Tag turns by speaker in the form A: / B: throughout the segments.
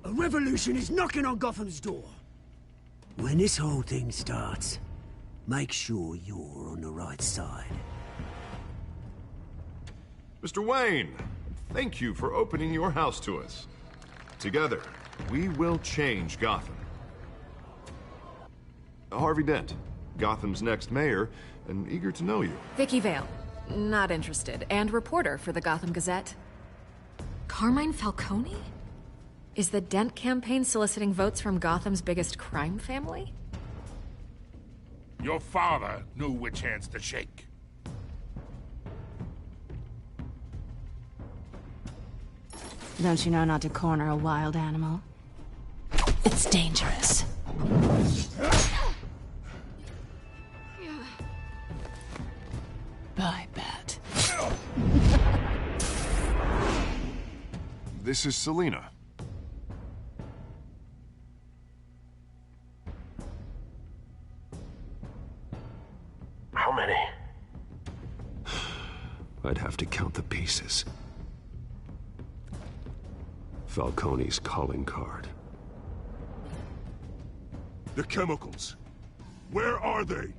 A: A revolution is knocking on Gotham's door. When this whole thing starts, make sure you're on the right side.
B: Mr. Wayne, thank you for opening your house to us. Together, we will change Gotham. Harvey Dent, Gotham's next mayor, and eager to know you.
C: Vicky Vale, not interested, and reporter for the Gotham Gazette. Carmine Falcone? Is the Dent campaign soliciting votes from Gotham's biggest crime family?
D: Your father knew which hands to shake.
E: Don't you know not to corner a wild animal? It's dangerous. Bye, Bat.
B: This is Selina.
F: How many?
G: I'd have to count the pieces. Falcone's calling card.
D: The chemicals. Where are they?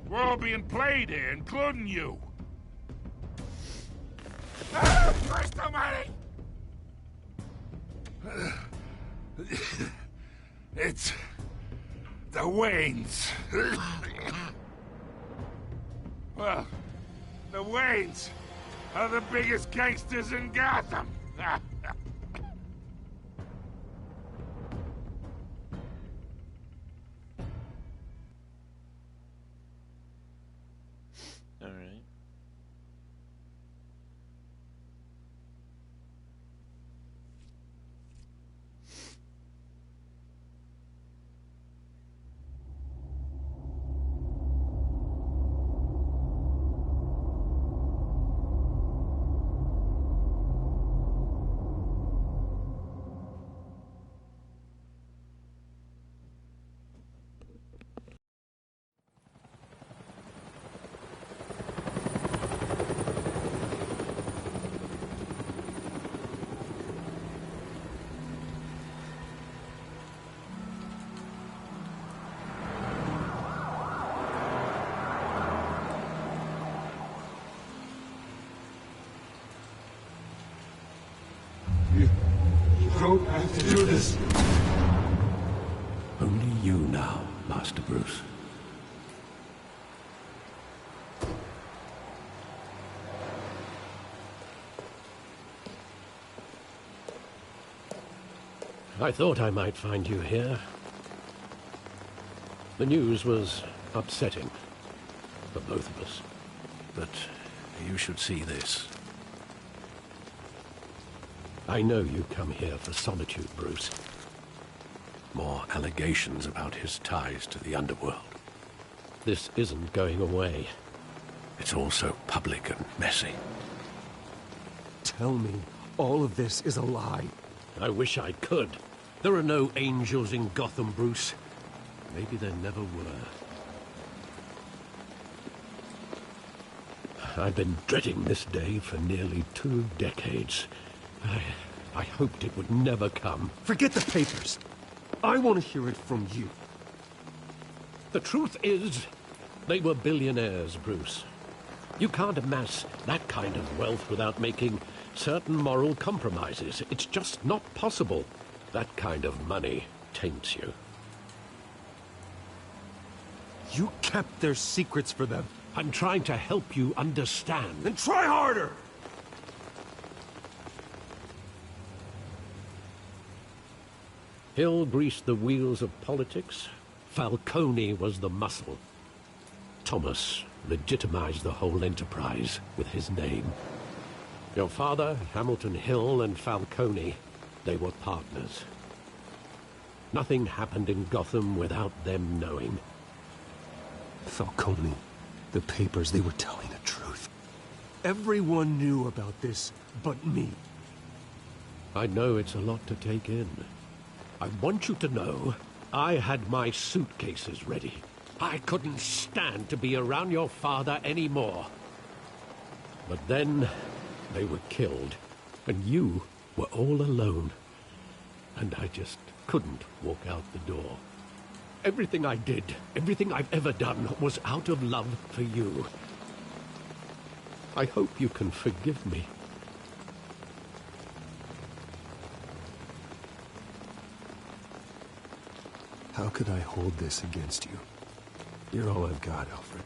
D: We're all being played here, including you. Christ almighty! It's... the Waynes. Well, the Waynes are the biggest gangsters in Gotham.
F: All right.
G: You don't have to do this. Only you now, Master Bruce.
H: I thought I might find you here. The news was upsetting for both of us. But you should see this. I know you come here for solitude, Bruce. More allegations about his ties to the underworld. This isn't going away. It's all so public and messy.
I: Tell me all of this is a lie.
H: I wish I could. There are no angels in Gotham, Bruce. Maybe there never were. I've been dreading this day for nearly 2 decades. I hoped it would never come.
I: Forget the papers. I want to hear it from you.
H: The truth is, they were billionaires, Bruce. You can't amass that kind of wealth without making certain moral compromises. It's just not possible. That kind of money taints you.
I: You kept their secrets for them.
H: I'm trying to help you understand.
I: Then try harder!
H: Hill greased the wheels of politics. Falcone was the muscle. Thomas legitimized the whole enterprise with his name. Your father, Hamilton Hill, and Falcone, they were partners. Nothing happened in Gotham without them knowing.
I: Falcone, the papers, they were telling the truth. Everyone knew about this but me.
H: I know it's a lot to take in. I want you to know I had my suitcases ready. I couldn't stand to be around your father anymore. But then they were killed, and you were all alone. and I just couldn't walk out the door. Everything I did, everything I've ever done, was out of love for you. I hope you can forgive me.
I: How could I hold this against you? You're all I've got, Alfred.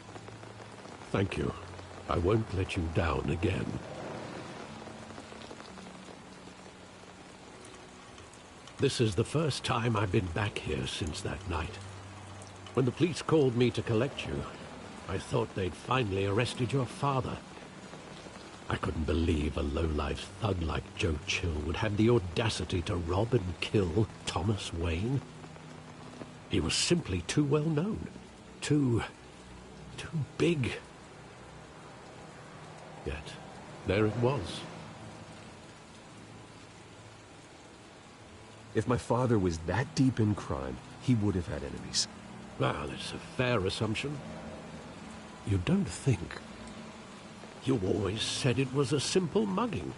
H: Thank you. I won't let you down again. This is the first time I've been back here since that night. When the police called me to collect you, I thought they'd finally arrested your father. I couldn't believe a low-life thug like Joe Chill would have the audacity to rob and kill Thomas Wayne. He was simply too well known. Too big. Yet, there it was.
I: If my father was that deep in crime, he would have had enemies.
H: Well, it's a fair assumption. You don't think. You always said it was a simple mugging.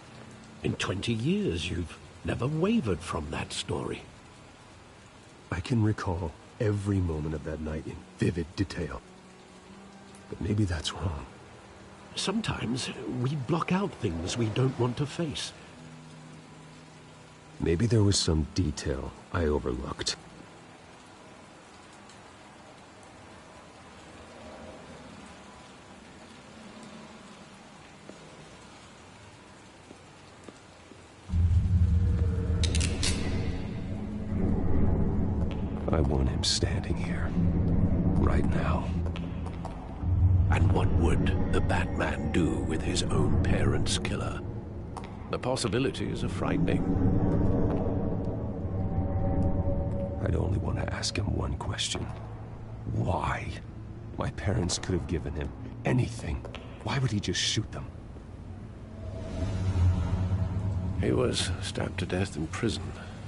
H: In 20 years, you've never wavered from that story.
I: I can recall every moment of that night in vivid detail. But maybe that's wrong.
H: Sometimes we block out things we don't want to face.
I: Maybe there was some detail I overlooked. I want him standing here, right now.
H: And what would the Batman do with his own parents' killer? The possibilities are frightening.
I: I'd only want to ask him one question. Why? My parents could have given him anything. Why would he just shoot them?
H: He was stabbed to death in prison.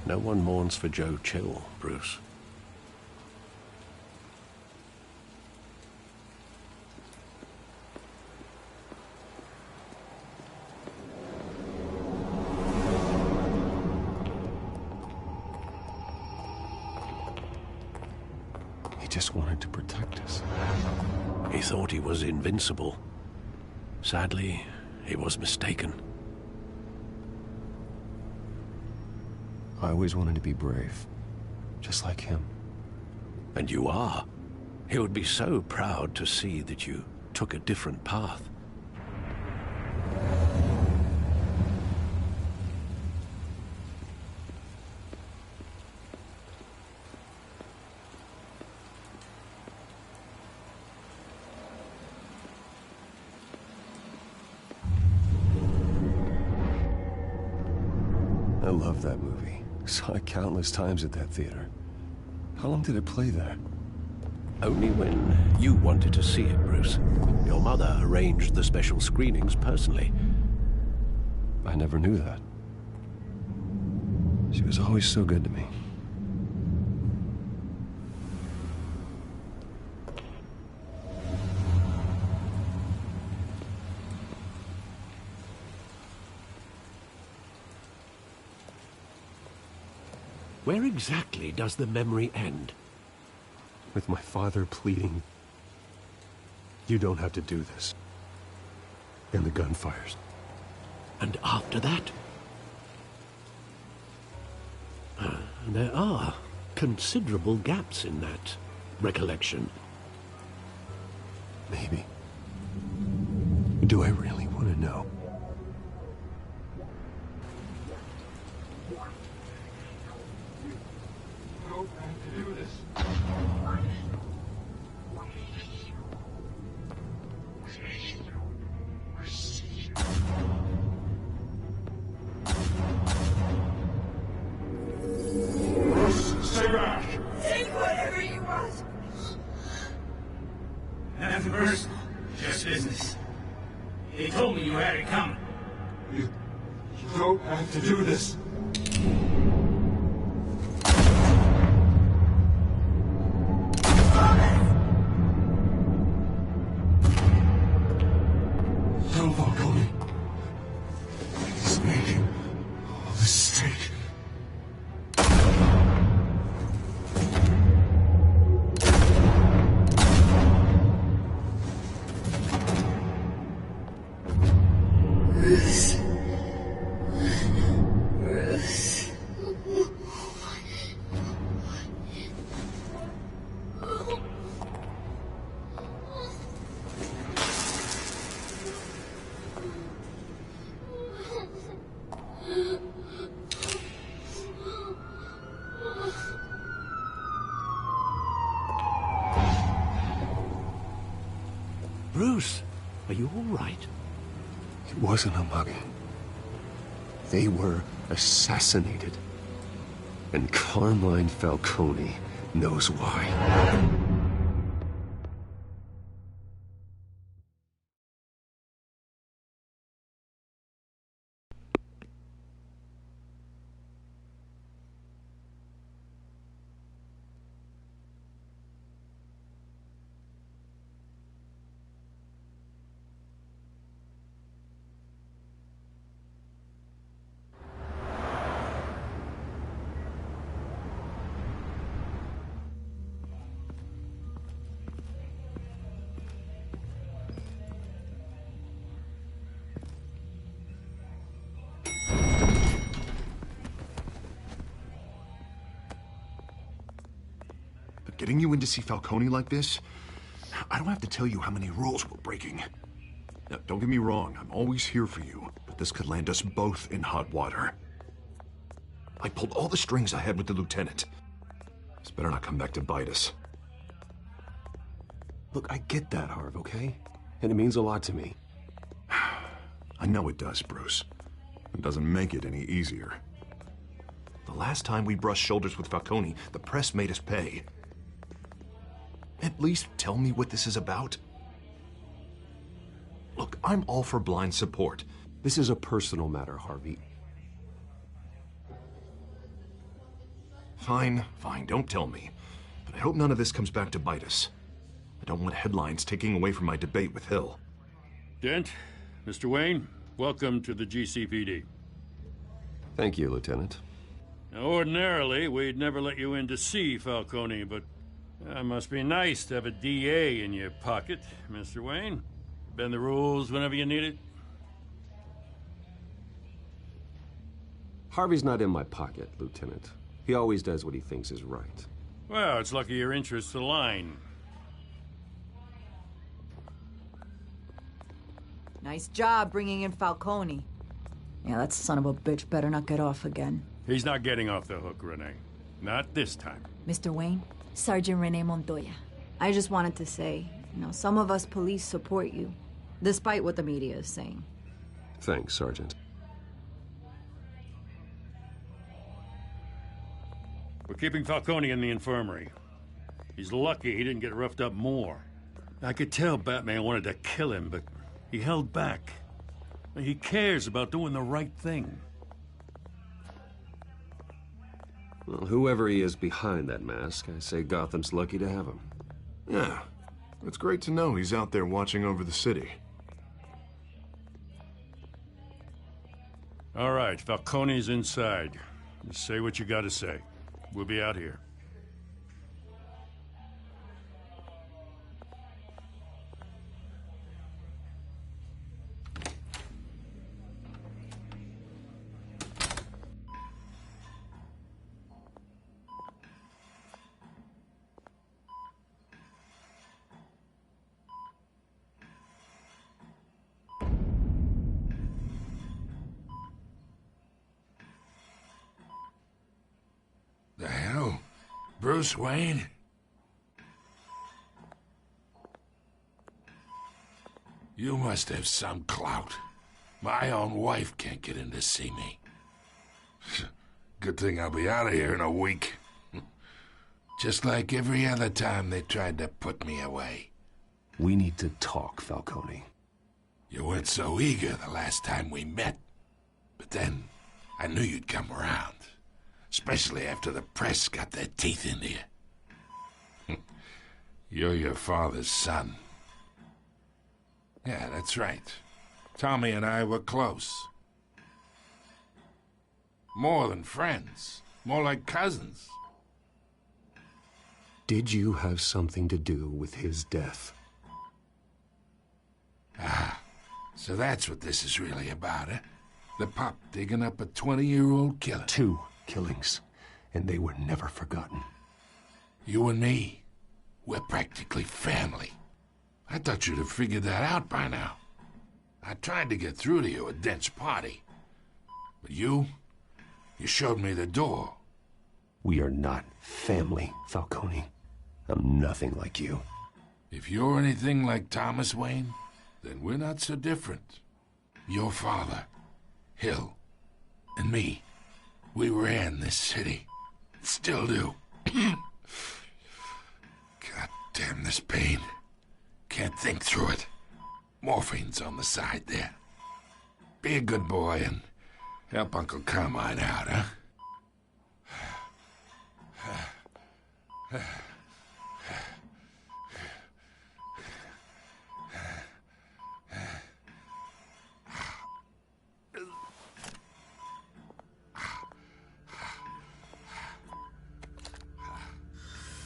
H: No one mourns for Joe Chill, Bruce.
I: Just wanted to protect us.
H: He thought he was invincible. Sadly, he was mistaken.
I: I always wanted to be brave, just like him.
H: And you are. He would be so proud to see that you took a different path.
I: I love that movie. Saw it countless times at that theater. How long did it play there?
H: Only when you wanted to see it, Bruce. Your mother arranged the special screenings personally.
I: I never knew that. She was always so good to me.
H: Where exactly does the memory end?
I: With my father pleading, "You don't have to do this." And the gun fires.
H: And after that? There are considerable gaps in that recollection.
I: Maybe. Do I really want to know?
D: Stay back!
J: Take whatever you want!
K: Nothing personal, just business. They told me you had it coming.
G: You don't have to do this. Tell Falcone. He's making a mistake.
H: Bruce, are you all right?
I: It wasn't a mugging. They were assassinated. And Carmine Falcone knows why.
B: Getting you in to see Falcone like this? I don't have to tell you how many rules we're breaking. Now, don't get me wrong, I'm always here for you, but this could land us both in hot water. I pulled all the strings I had with the lieutenant. This better not come back to bite us.
I: Look, I get that, Harv, okay? And it means a lot to me.
B: I know it does, Bruce. It doesn't make it any easier. The last time we brushed shoulders with Falcone, the press made us pay. At least tell me what this is about. Look, I'm all for blind support.
I: This is a personal matter, Harvey.
B: Fine, don't tell me. But I hope none of this comes back to bite us. I don't want headlines taking away from my debate with Hill.
L: Dent, Mr. Wayne, welcome to the GCPD.
I: Thank you, Lieutenant.
L: Now, ordinarily, we'd never let you in to see Falcone, but it must be nice to have a DA in your pocket, Mr. Wayne. Bend the rules whenever you need it.
I: Harvey's not in my pocket, Lieutenant. He always does what he thinks is right.
L: Well, it's lucky your interests align.
J: Nice job bringing in Falcone. Yeah, that son of a bitch better not get off again.
L: He's not getting off the hook, Renee. Not this time.
J: Mr. Wayne, Sergeant Renee Montoya. I just wanted to say, some of us police support you, despite what the media is saying.
I: Thanks, Sergeant.
L: We're keeping Falcone in the infirmary. He's lucky he didn't get roughed up more. I could tell Batman wanted to kill him, but he held back. He cares about doing the right thing.
I: Well, whoever he is behind that mask, I say Gotham's lucky to have him.
B: Yeah, it's great to know he's out there watching over the city.
L: All right, Falcone's inside. Just say what you gotta say. We'll be out here.
D: The hell? Bruce Wayne? You must have some clout. My own wife can't get in to see me. Good thing I'll be out of here in a week. Just like every other time they tried to put me away.
I: We need to talk, Falcone.
D: You weren't so eager the last time we met. But then, I knew you'd come around. Especially after the press got their teeth into you. You're your father's son. Yeah, that's right. Tommy and I were close. More than friends. More like cousins.
I: Did you have something to do with his death?
D: Ah, so that's what this is really about, eh? The pup digging up a 20-year-old killer.
I: 2 killings, and they were never forgotten.
D: You and me, we're practically family. I thought you'd have figured that out by now. I tried to get through to you at Dent's party. But you showed me the door.
I: We are not family, Falcone. I'm nothing like you.
D: If you're anything like Thomas Wayne, then we're not so different. Your father, Hill, and me, we ran this city. Still do. God damn this pain. Can't think through it. Morphine's on the side there. Be a good boy and help Uncle Carmine out, huh?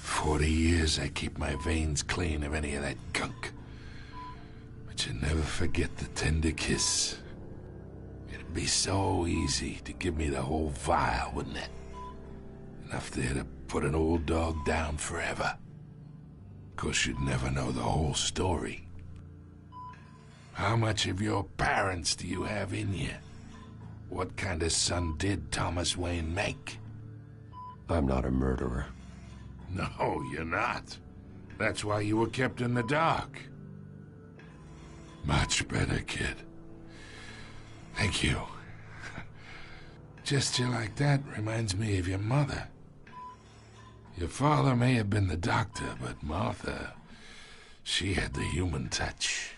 D: 40 years I keep my veins clean of any of that gunk. But you never forget the tender kiss. It'd be so easy to give me the whole vial, wouldn't it? Enough there to put an old dog down forever. Of course, you'd never know the whole story. How much of your parents do you have in you? What kind of son did Thomas Wayne make?
I: I'm not a murderer.
D: No, you're not. That's why you were kept in the dark. Much better, kid. Thank you. Gesture like that reminds me of your mother. Your father may have been the doctor, but Martha, she had the human touch.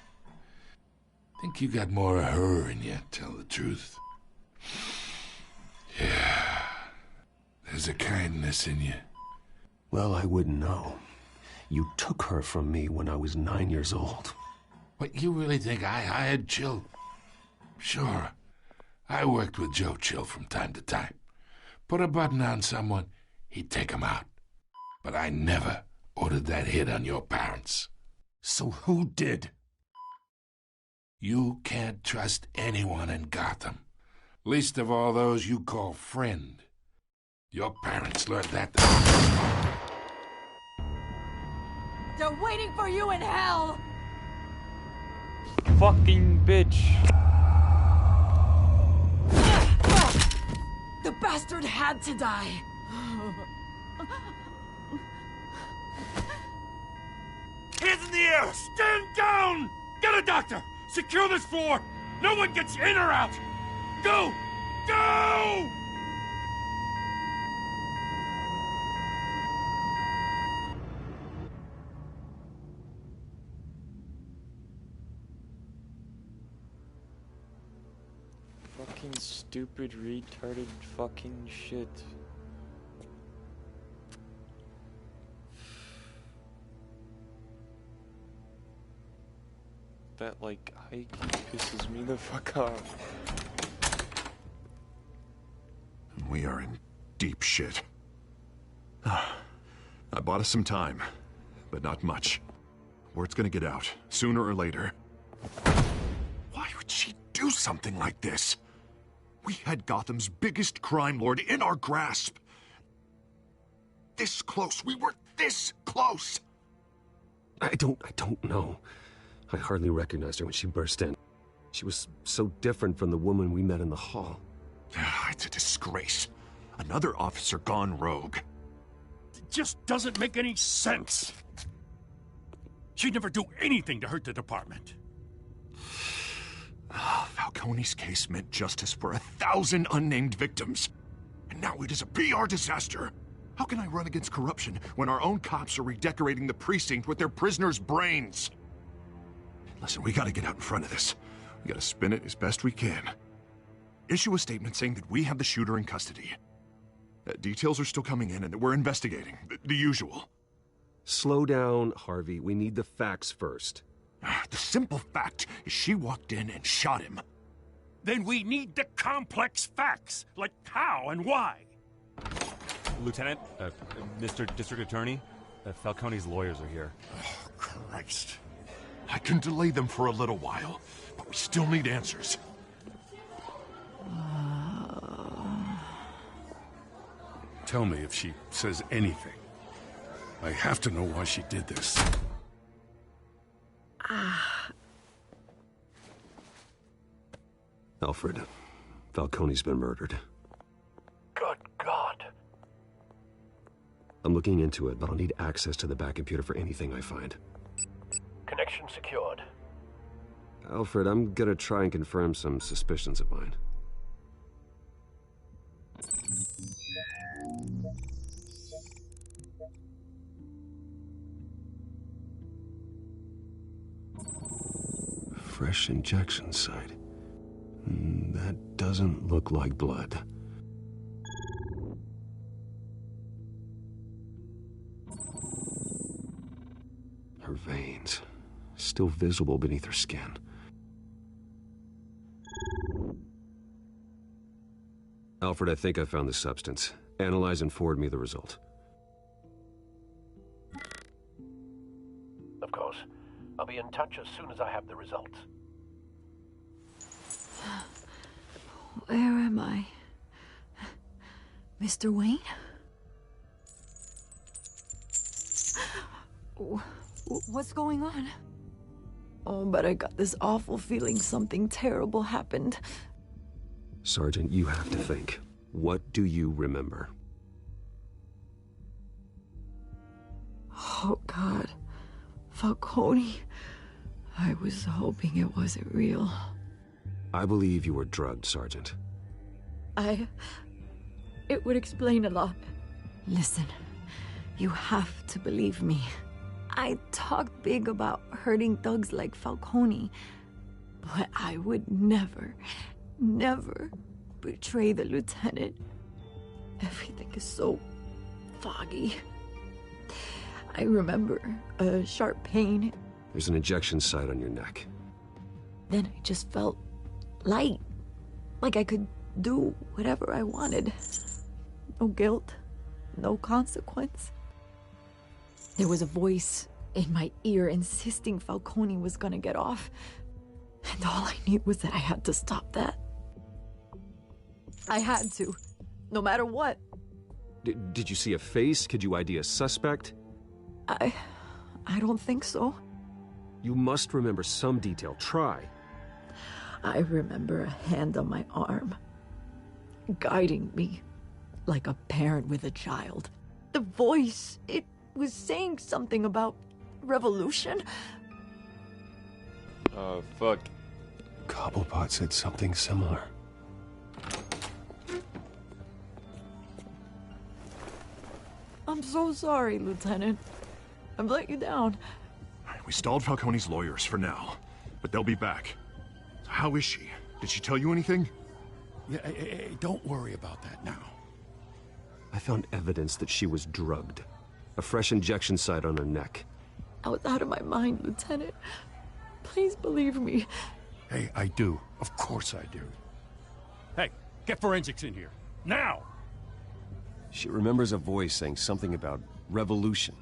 D: Think you got more of her in you, tell the truth. Yeah. There's a kindness in you.
I: Well, I wouldn't know. You took her from me when I was 9 years old.
D: What, you really think I hired Chill? Sure. I worked with Joe Chill from time to time. Put a button on someone, he'd take him out. But I never ordered that hit on your parents.
I: So who did?
D: You can't trust anyone in Gotham. Least of all those you call friend. Your parents learned that.
J: They're waiting for you in hell!
M: Fucking bitch.
J: The bastard had to die.
L: Hands in the air! Stand down! Get a doctor! Secure this floor! No one gets in or out! Go! Go!
M: Fucking stupid, retarded fucking shit. That, like, hike pisses me the fuck off.
B: We are in deep shit. I bought us some time, but not much. Word's gonna get out, sooner or later. Why would she do something like this? We had Gotham's biggest crime lord in our grasp. This close. We were this close.
I: I don't know. I hardly recognized her when she burst in. She was so different from the woman we met in the hall.
B: It's a disgrace. Another officer gone rogue.
L: It just doesn't make any sense. She'd never do anything to hurt the department.
B: Falcone's case meant justice for 1,000 unnamed victims. And now it is a PR disaster. How can I run against corruption when our own cops are redecorating the precinct with their prisoners' brains? Listen, we gotta get out in front of this. We gotta spin it as best we can. Issue a statement saying that we have the shooter in custody. Details are still coming in and that we're investigating. The usual.
I: Slow down, Harvey. We need the facts first.
B: The simple fact is she walked in and shot him.
L: Then we need the complex facts, like how and why.
N: Lieutenant, Mr. District Attorney, Falcone's lawyers are here.
B: Oh, Christ. I can delay them for a little while, but we still need answers.
L: Tell me if she says anything. I have to know why she did this.
I: Alfred, Falcone's been murdered.
F: Good God.
I: I'm looking into it, but I'll need access to the back computer for anything I find.
F: Connection secured.
O: Alfred, I'm gonna try and confirm some suspicions of mine. Fresh injection site. That doesn't look like blood. Her veins, still visible beneath her skin. Alfred, I think I found the substance. Analyze and forward me the result.
F: Of course. I'll be in touch as soon as I have the results.
J: Where am I? Mr. Wayne? What's going on? Oh, but I got this awful feeling something terrible happened.
O: Sergeant, you have to think. What do you remember?
J: Oh, God. Falcone. I was hoping it wasn't real.
O: I believe you were drugged, Sergeant.
J: It would explain a lot. Listen, you have to believe me. I talked big about hurting thugs like Falcone, but I would never betray the lieutenant. Everything is so foggy. I remember a sharp pain.
O: There's an injection site on your neck.
J: Then I just felt light, like I could do whatever I wanted. No guilt, no consequence. There was a voice in my ear insisting Falcone was gonna get off. And all I knew was that I had to stop that. I had to, no matter what.
O: Did you see a face? Could you ID a suspect?
J: I don't think so.
O: You must remember some detail. Try.
J: I remember a hand on my arm, guiding me like a parent with a child. The voice, it was saying something about revolution.
M: Oh, fuck.
I: Cobblepot said something similar.
J: I'm so sorry, Lieutenant. I've let you down.
B: We stalled Falcone's lawyers for now, but they'll be back. How is she? Did she tell you anything?
L: Yeah, hey, don't worry about that now.
O: I found evidence that she was drugged. A fresh injection site on her neck.
J: I was out of my mind, Lieutenant. Please believe me.
L: Hey, I do. Of course I do. Hey, get forensics in here. Now!
O: She remembers a voice saying something about revolution.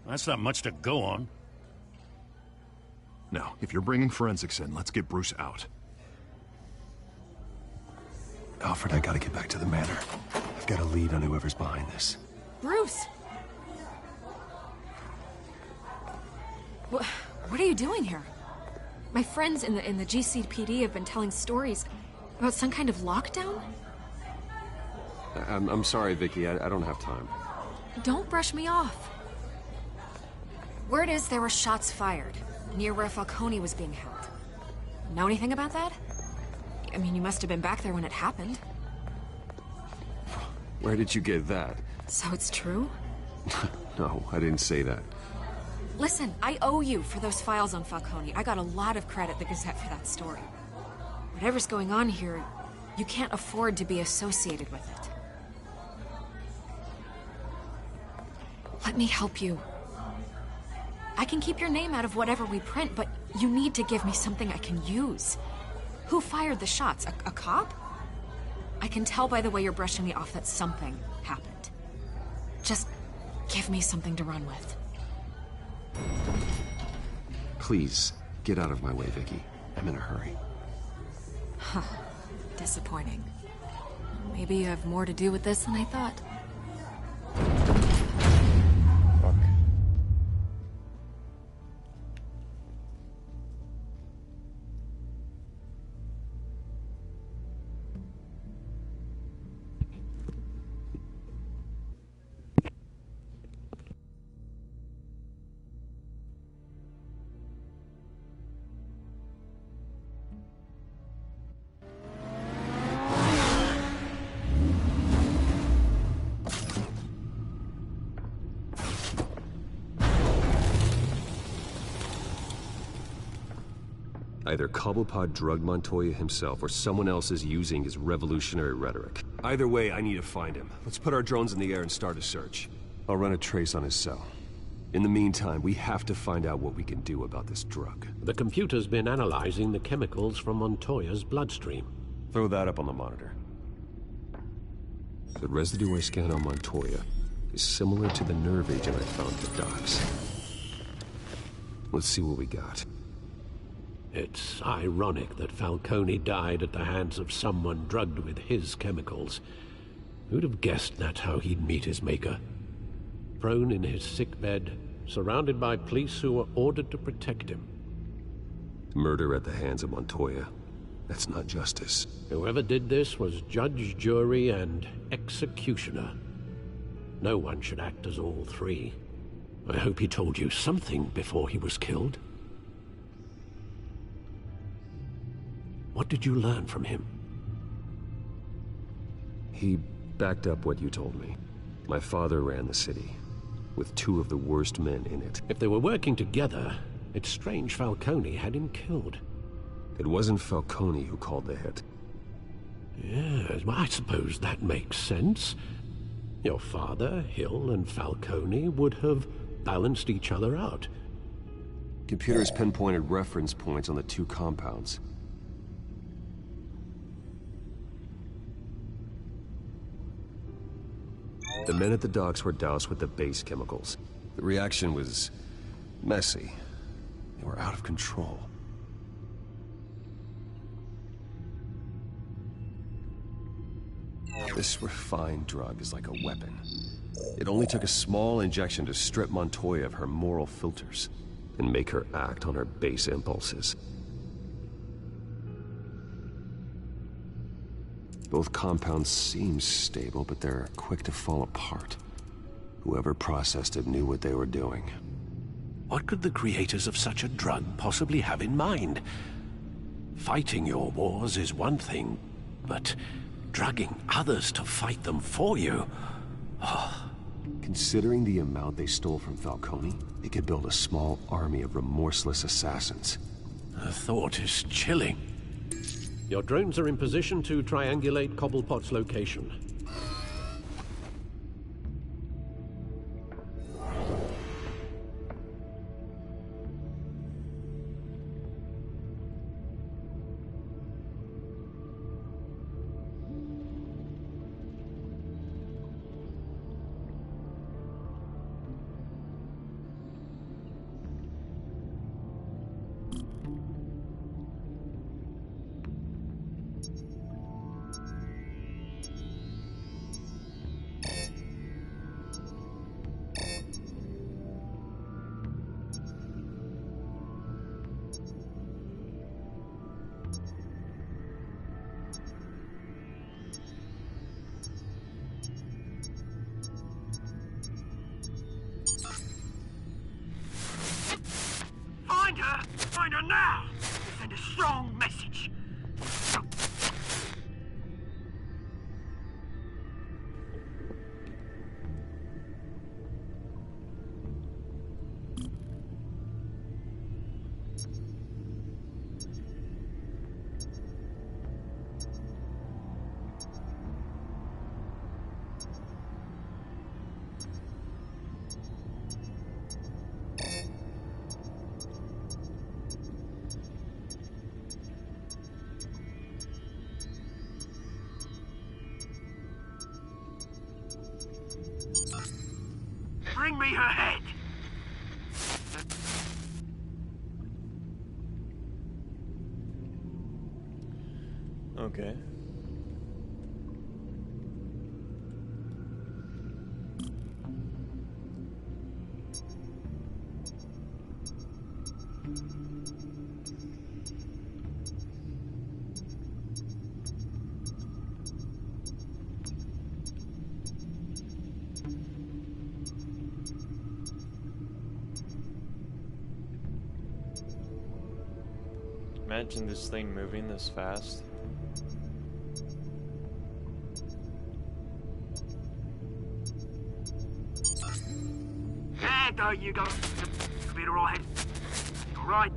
L: That's not much to go on.
B: Now, if you're bringing forensics in, let's get Bruce out.
I: Alfred, I gotta get back to the manor. I've got a lead on whoever's behind this.
C: Bruce! What are you doing here? My friends in the GCPD have been telling stories about some kind of lockdown?
O: I'm sorry, Vicky. I don't have time.
C: Don't brush me off. Word is there were shots fired near where Falcone was being held. Know anything about that? I mean, you must have been back there when it happened.
O: Where did you get that?
C: So it's true?
O: No, I didn't say that.
C: Listen, I owe you for those files on Falcone. I got a lot of credit at the Gazette for that story. Whatever's going on here, you can't afford to be associated with it. Let me help you. I can keep your name out of whatever we print, but you need to give me something I can use. Who fired the shots? A cop? I can tell by the way you're brushing me off that something happened. Just give me something to run with.
O: Please, get out of my way, Vicky. I'm in a hurry.
C: Huh. Disappointing. Maybe you have more to do with this than I thought.
O: Either Cobblepot drugged Montoya himself, or someone else is using his revolutionary rhetoric. Either way, I need to find him. Let's put our drones in the air and start a search. I'll run a trace on his cell. In the meantime, we have to find out what we can do about this drug.
H: The computer's been analyzing the chemicals from Montoya's bloodstream.
O: Throw that up on the monitor. The residue I scanned on Montoya is similar to the nerve agent I found at the docks. Let's see what we got.
H: It's ironic that Falcone died at the hands of someone drugged with his chemicals. Who'd have guessed that's how he'd meet his maker? Prone in his sickbed, surrounded by police who were ordered to protect him.
O: Murder at the hands of Montoya. That's not justice.
H: Whoever did this was judge, jury, and executioner. No one should act as all three. I hope he told you something before he was killed. What did you learn from him?
O: He backed up what you told me. My father ran the city, with two of the worst men in it.
H: If they were working together, it's strange Falcone had him killed.
O: It wasn't Falcone who called the hit.
H: Yes, well, I suppose that makes sense. Your father, Hill, and Falcone would have balanced each other out.
O: Computers pinpointed reference points on the two compounds. The men at the docks were doused with the base chemicals. The reaction was messy. They were out of control. This refined drug is like a weapon. It only took a small injection to strip Montoya of her moral filters and make her act on her base impulses. Both compounds seem stable, but they're quick to fall apart. Whoever processed it knew what they were doing.
H: What could the creators of such a drug possibly have in mind? Fighting your wars is one thing, but drugging others to fight them for you? Oh.
O: Considering the amount they stole from Falcone, they could build a small army of remorseless assassins.
H: The thought is chilling. Your drones are in position to triangulate Cobblepot's location.
A: Find her now! Send a strong message. Bring me her head!
M: Okay. Imagine this thing moving this fast.
A: There you go. Computer all head. All right.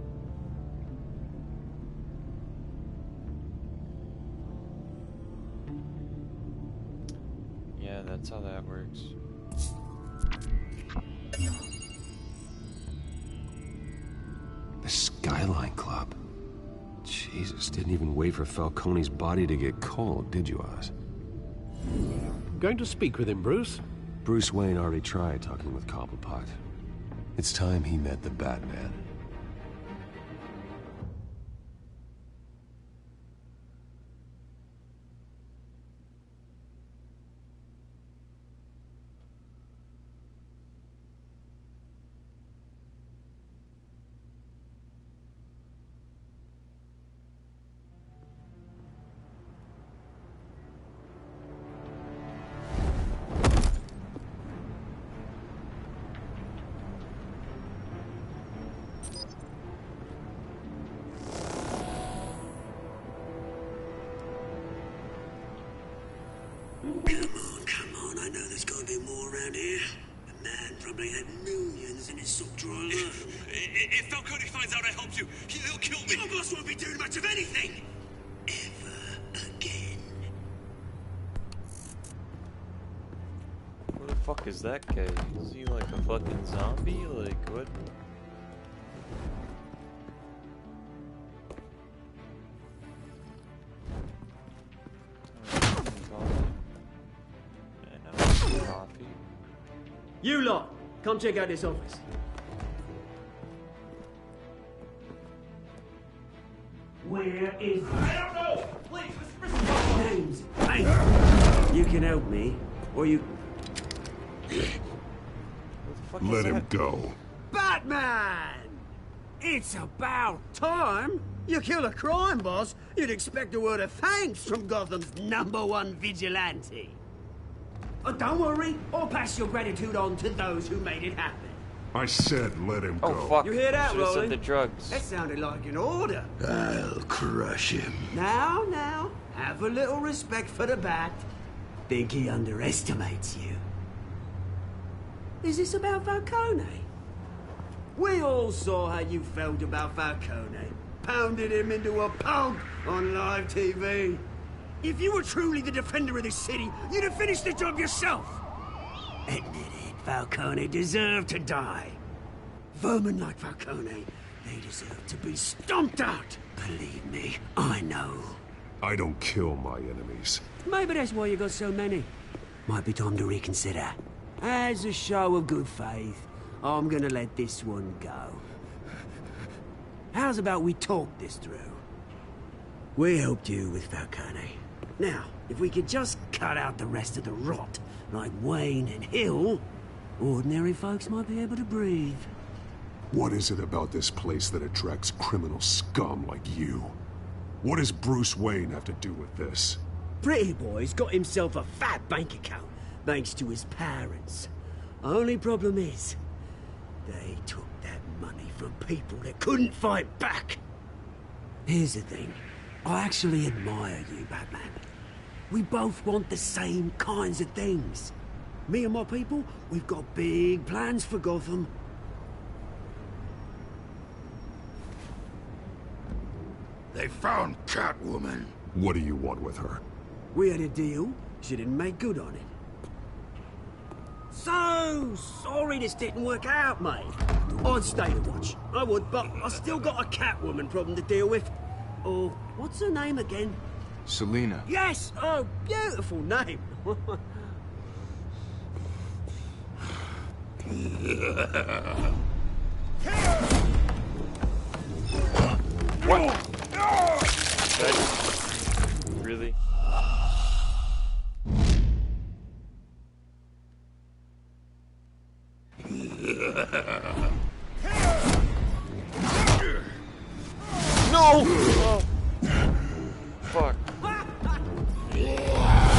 M: That's how that works.
O: The Skyline Club. Jesus, didn't even wait for Falcone's body to get cold, did you, Oz?
H: Going to speak with him, Bruce?
O: Bruce Wayne already tried talking with Cobblepot. It's time he met the Batman.
A: Come on, I know there's gotta be more around here. The man probably had millions in his sock drawer alone.
P: If Falcone finds out I helped you, he'll kill me.
A: Your boss won't be doing much of anything. Ever again.
M: Who the fuck is that guy? Is he like a fucking zombie? Like, what?
A: You lot, come check out this office. Where is...
P: I don't know! Please, Mr.
A: Names. Hey, you can help me, or you...
B: Let him go.
A: Batman! It's about time. You kill a crime boss, you'd expect a word of thanks from Gotham's #1 vigilante. Oh, don't worry, I'll pass your gratitude on to those who made it happen.
B: I said let him go.
M: Oh fuck!
A: You hear that,
M: Should've said
A: Roland?
M: the drugs.
A: That sounded like an order.
B: I'll crush him.
A: Now, have a little respect for the Bat. Think he underestimates you. Is this about Falcone? We all saw how you felt about Falcone. Pounded him into a pulp on live TV. If you were truly the defender of this city, you'd have finished the job yourself. Admit it, Falcone deserved to die. Vermin like Falcone, they deserve to be stomped out. Believe me, I know.
B: I don't kill my enemies.
A: Maybe that's why you got so many. Might be time to reconsider. As a show of good faith, I'm gonna let this one go. How's about we talk this through? We helped you with Falcone. Now, if we could just cut out the rest of the rot, like Wayne and Hill, ordinary folks might be able to breathe.
B: What is it about this place that attracts criminal scum like you? What does Bruce Wayne have to do with this?
A: Pretty Boy's got himself a fat bank account, thanks to his parents. Only problem is, they took that money from people that couldn't fight back. Here's the thing. I actually admire you, Batman. We both want the same kinds of things. Me and my people, we've got big plans for Gotham.
D: They found Catwoman.
B: What do you want with her?
A: We had a deal. She didn't make good on it. So sorry this didn't work out, mate. I'd stay to watch. I would, but I still got a Catwoman problem to deal with. Oh, what's her name again?
Q: Selina.
A: Yes! Oh, beautiful name.
M: What? Really? No! Oh. Fuck.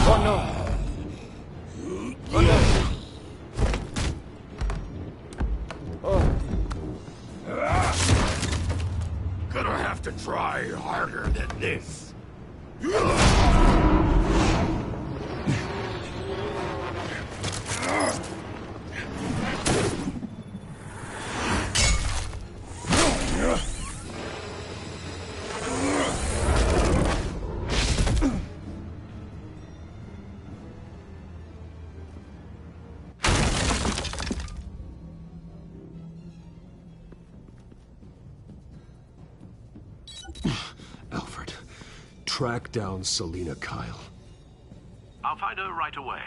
M: Oh no! Oh no! Oh.
D: Gonna have to try harder than this.
O: Alfred, track down Selina Kyle.
F: I'll find her right away.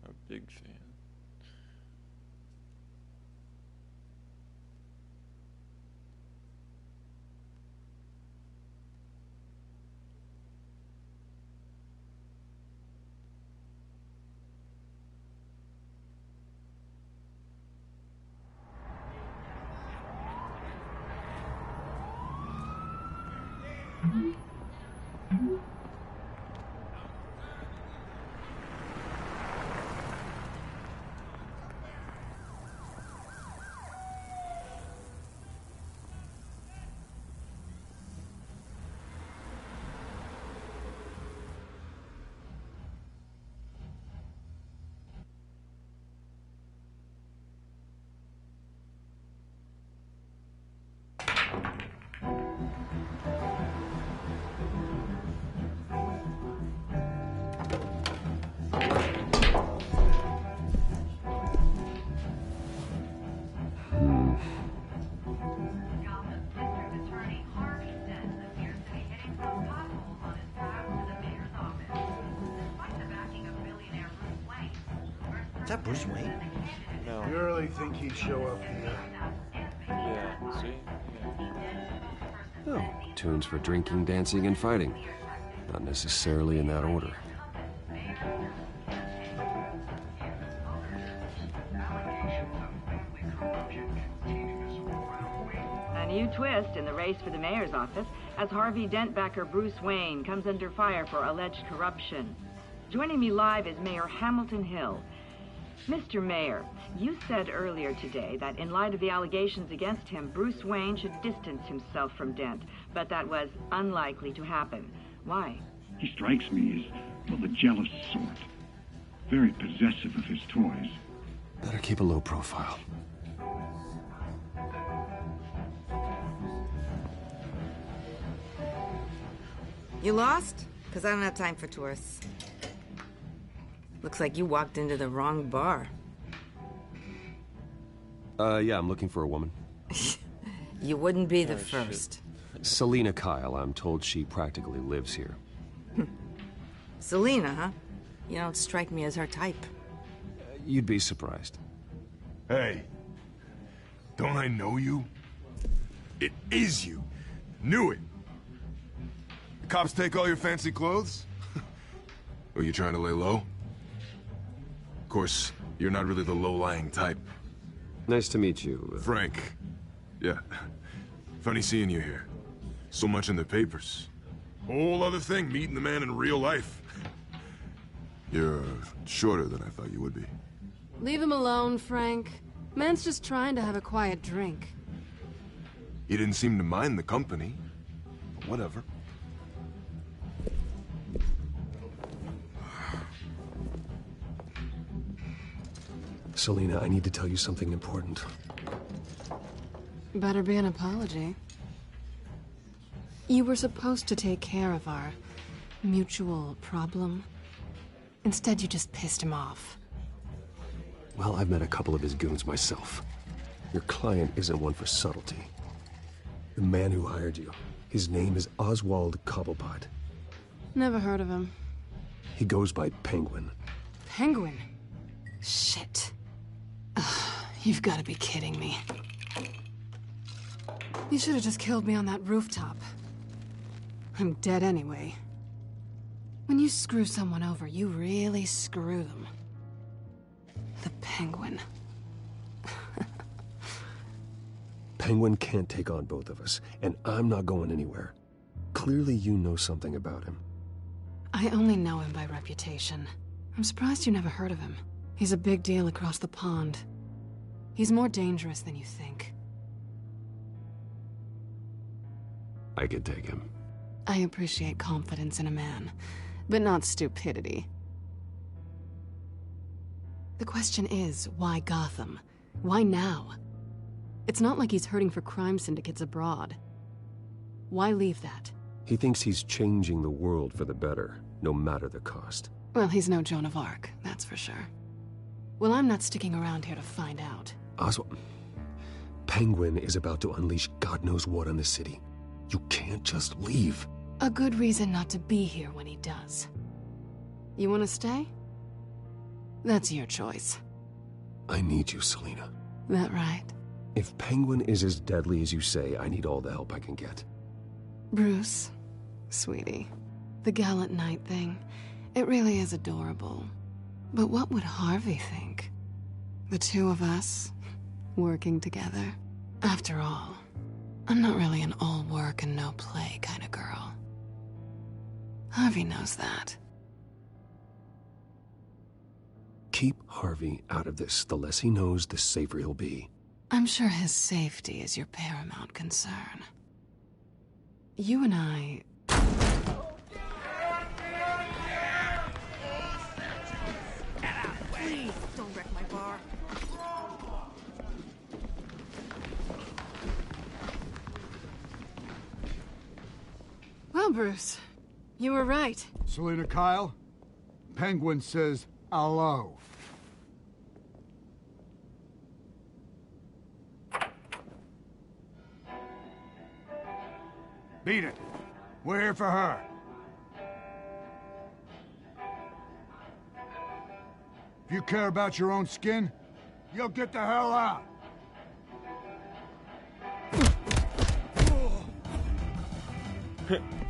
M: A big fan.
A: Is that Bruce Wayne?
M: No.
G: You really think he'd show up here?
M: Yeah, see? Yeah.
O: Oh, tunes for drinking, dancing, and fighting. Not necessarily in that order.
Q: A new twist in the race for the mayor's office as Harvey Dent backer Bruce Wayne comes under fire for alleged corruption. Joining me live is Mayor Hamilton Hill. Mr. Mayor, you said earlier today that in light of the allegations against him, Bruce Wayne should distance himself from Dent, but that was unlikely to happen. Why?
R: He strikes me as, well, the jealous sort. Very possessive of his toys.
O: Better keep a low profile.
S: You lost? Because I don't have time for tourists. Looks like you walked into the wrong bar.
O: Yeah, I'm looking for a woman.
S: You wouldn't be the first.
O: Selina Kyle, I'm told she practically lives here.
S: Selina, huh? You don't strike me as her type.
O: You'd be surprised.
T: Hey, don't I know you? It is you. Knew it. The cops take all your fancy clothes? Are you trying to lay low? Of course, you're not really the low-lying type.
O: Nice to meet you.
T: Frank. Yeah. Funny seeing you here. So much in the papers. Whole other thing, meeting the man in real life. You're shorter than I thought you would be.
E: Leave him alone, Frank. Man's just trying to have a quiet drink.
T: He didn't seem to mind the company. But whatever.
O: Selina, I need to tell you something important.
E: Better be an apology. You were supposed to take care of our mutual problem. Instead, you just pissed him off.
O: Well, I've met a couple of his goons myself. Your client isn't one for subtlety. The man who hired you, his name is Oswald Cobblepot.
E: Never heard of him.
O: He goes by Penguin.
E: Penguin? Shit. You've got to be kidding me. You should have just killed me on that rooftop. I'm dead anyway. When you screw someone over, you really screw them. The Penguin.
O: Penguin can't take on both of us, and I'm not going anywhere. Clearly you know something about him.
E: I only know him by reputation. I'm surprised you never heard of him. He's a big deal across the pond. He's more dangerous than you think.
O: I could take him.
E: I appreciate confidence in a man, but not stupidity. The question is, why Gotham? Why now? It's not like he's hurting for crime syndicates abroad. Why leave that?
O: He thinks he's changing the world for the better, no matter the cost.
E: Well, he's no Joan of Arc, that's for sure. Well, I'm not sticking around here to find out.
O: Oswald, Penguin is about to unleash God knows what on the city. You can't just leave.
E: A good reason not to be here when he does. You want to stay? That's your choice.
O: I need you, Selina.
E: That right?
O: If Penguin is as deadly as you say, I need all the help I can get.
E: Bruce, sweetie, the gallant knight thing, it really is adorable. But what would Harvey think? The two of us, working together? After all, I'm not really an all work and no play kind of girl. Harvey knows that.
O: Keep Harvey out of this. The less he knows, the safer he'll be.
E: I'm sure his safety is your paramount concern. You and I...
C: Please, don't wreck my bar.
E: Well, Bruce, you were right.
U: Selina Kyle, Penguin says hello. Beat it. We're here for her. If you care about your own skin, you'll get the hell out.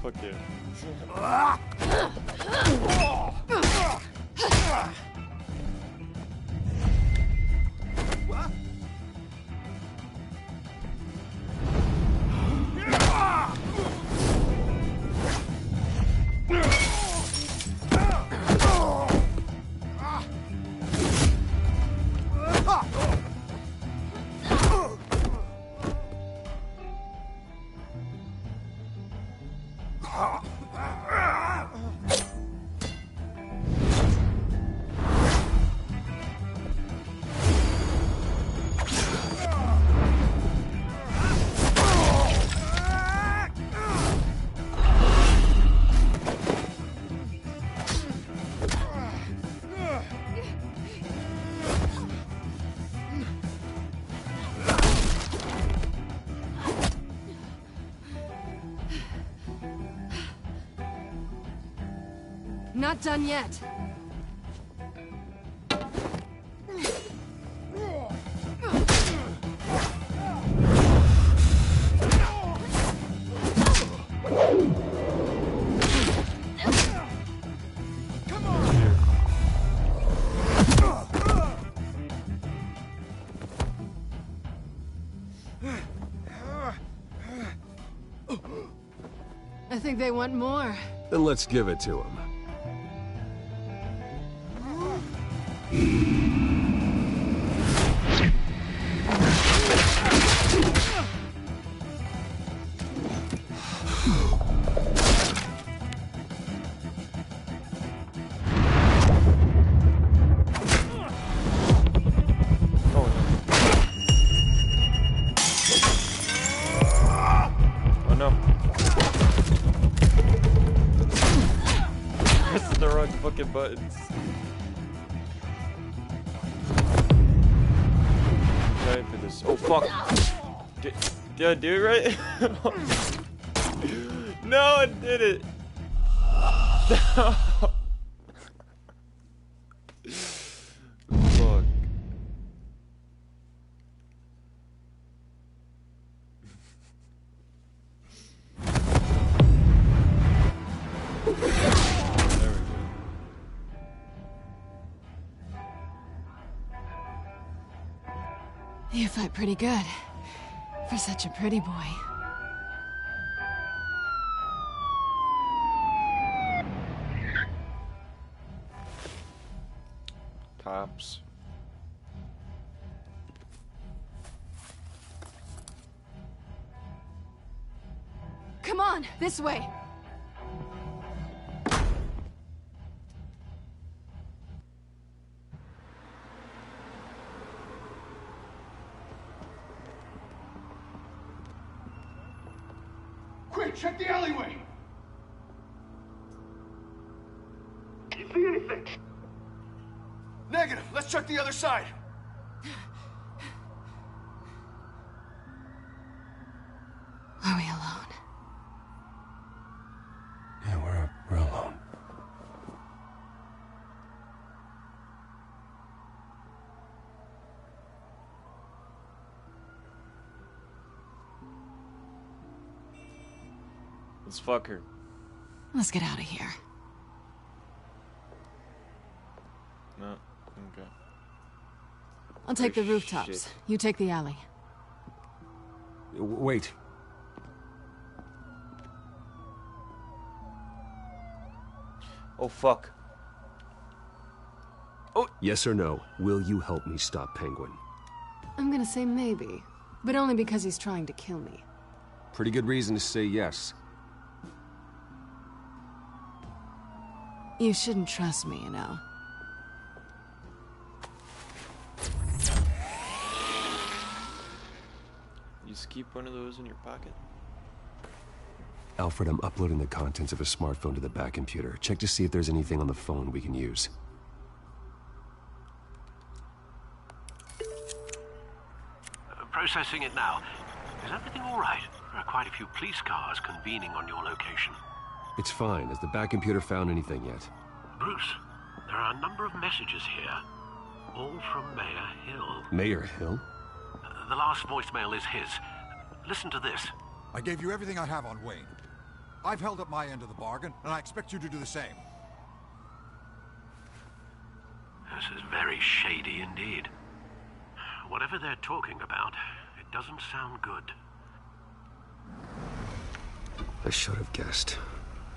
M: Fuck yeah.
E: Not done yet. I think they want more.
O: Then let's give it to him.
M: Oh no. Pressing the wrong fucking buttons. Trying for this. Oh fuck. Did I do it right? No, I did it. No. Fuck.
E: You fight pretty good. For such a pretty boy.
M: Tops.
E: Come on, this way.
U: Quick, check the alleyway!
G: You see anything?
T: Negative. Let's check the other side.
E: Are we alone?
I: Yeah, we're alone.
M: Let's fuck her.
E: Let's get out of here.
M: No. Okay.
E: I'll take
M: Oh,
E: the rooftops.
M: shit.
E: You take the alley.
O: Wait.
M: Oh, fuck.
O: Yes or no, will you help me stop Penguin?
E: I'm gonna say maybe, but only because he's trying to kill me.
O: Pretty good reason to say yes.
E: You shouldn't trust me, you know.
M: You just keep one of those in your pocket?
O: Alfred, I'm uploading the contents of a smartphone to the back computer. Check to see if there's anything on the phone we can use.
F: Processing it now. Is everything all right? There are quite a few police cars convening on your location.
O: It's fine. Has the back computer found anything yet?
F: Bruce, there are a number of messages here. All from Mayor Hill.
O: Mayor Hill?
F: The last voicemail is his. Listen to this.
U: I gave you everything I have on Wayne. I've held up my end of the bargain, and I expect you to do the same.
F: This is very shady indeed. Whatever they're talking about, it doesn't sound good.
O: I should have guessed.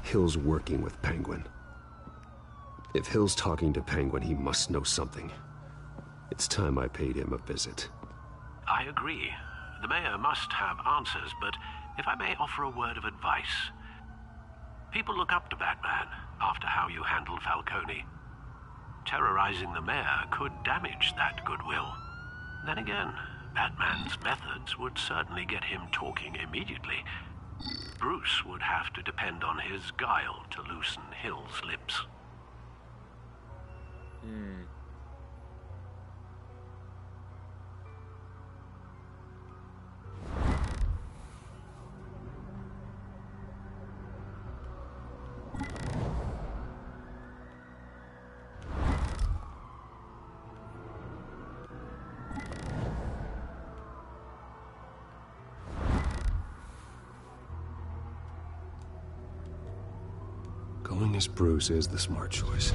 O: Hill's working with Penguin. If Hill's talking to Penguin, he must know something. It's time I paid him a visit.
F: I agree. The mayor must have answers, but if I may offer a word of advice. People look up to Batman after how you handled Falcone. Terrorizing the mayor could damage that goodwill. Then again, Batman's methods would certainly get him talking immediately. Bruce would have to depend on his guile to loosen Hill's lips.
O: Going as Bruce is the smart choice.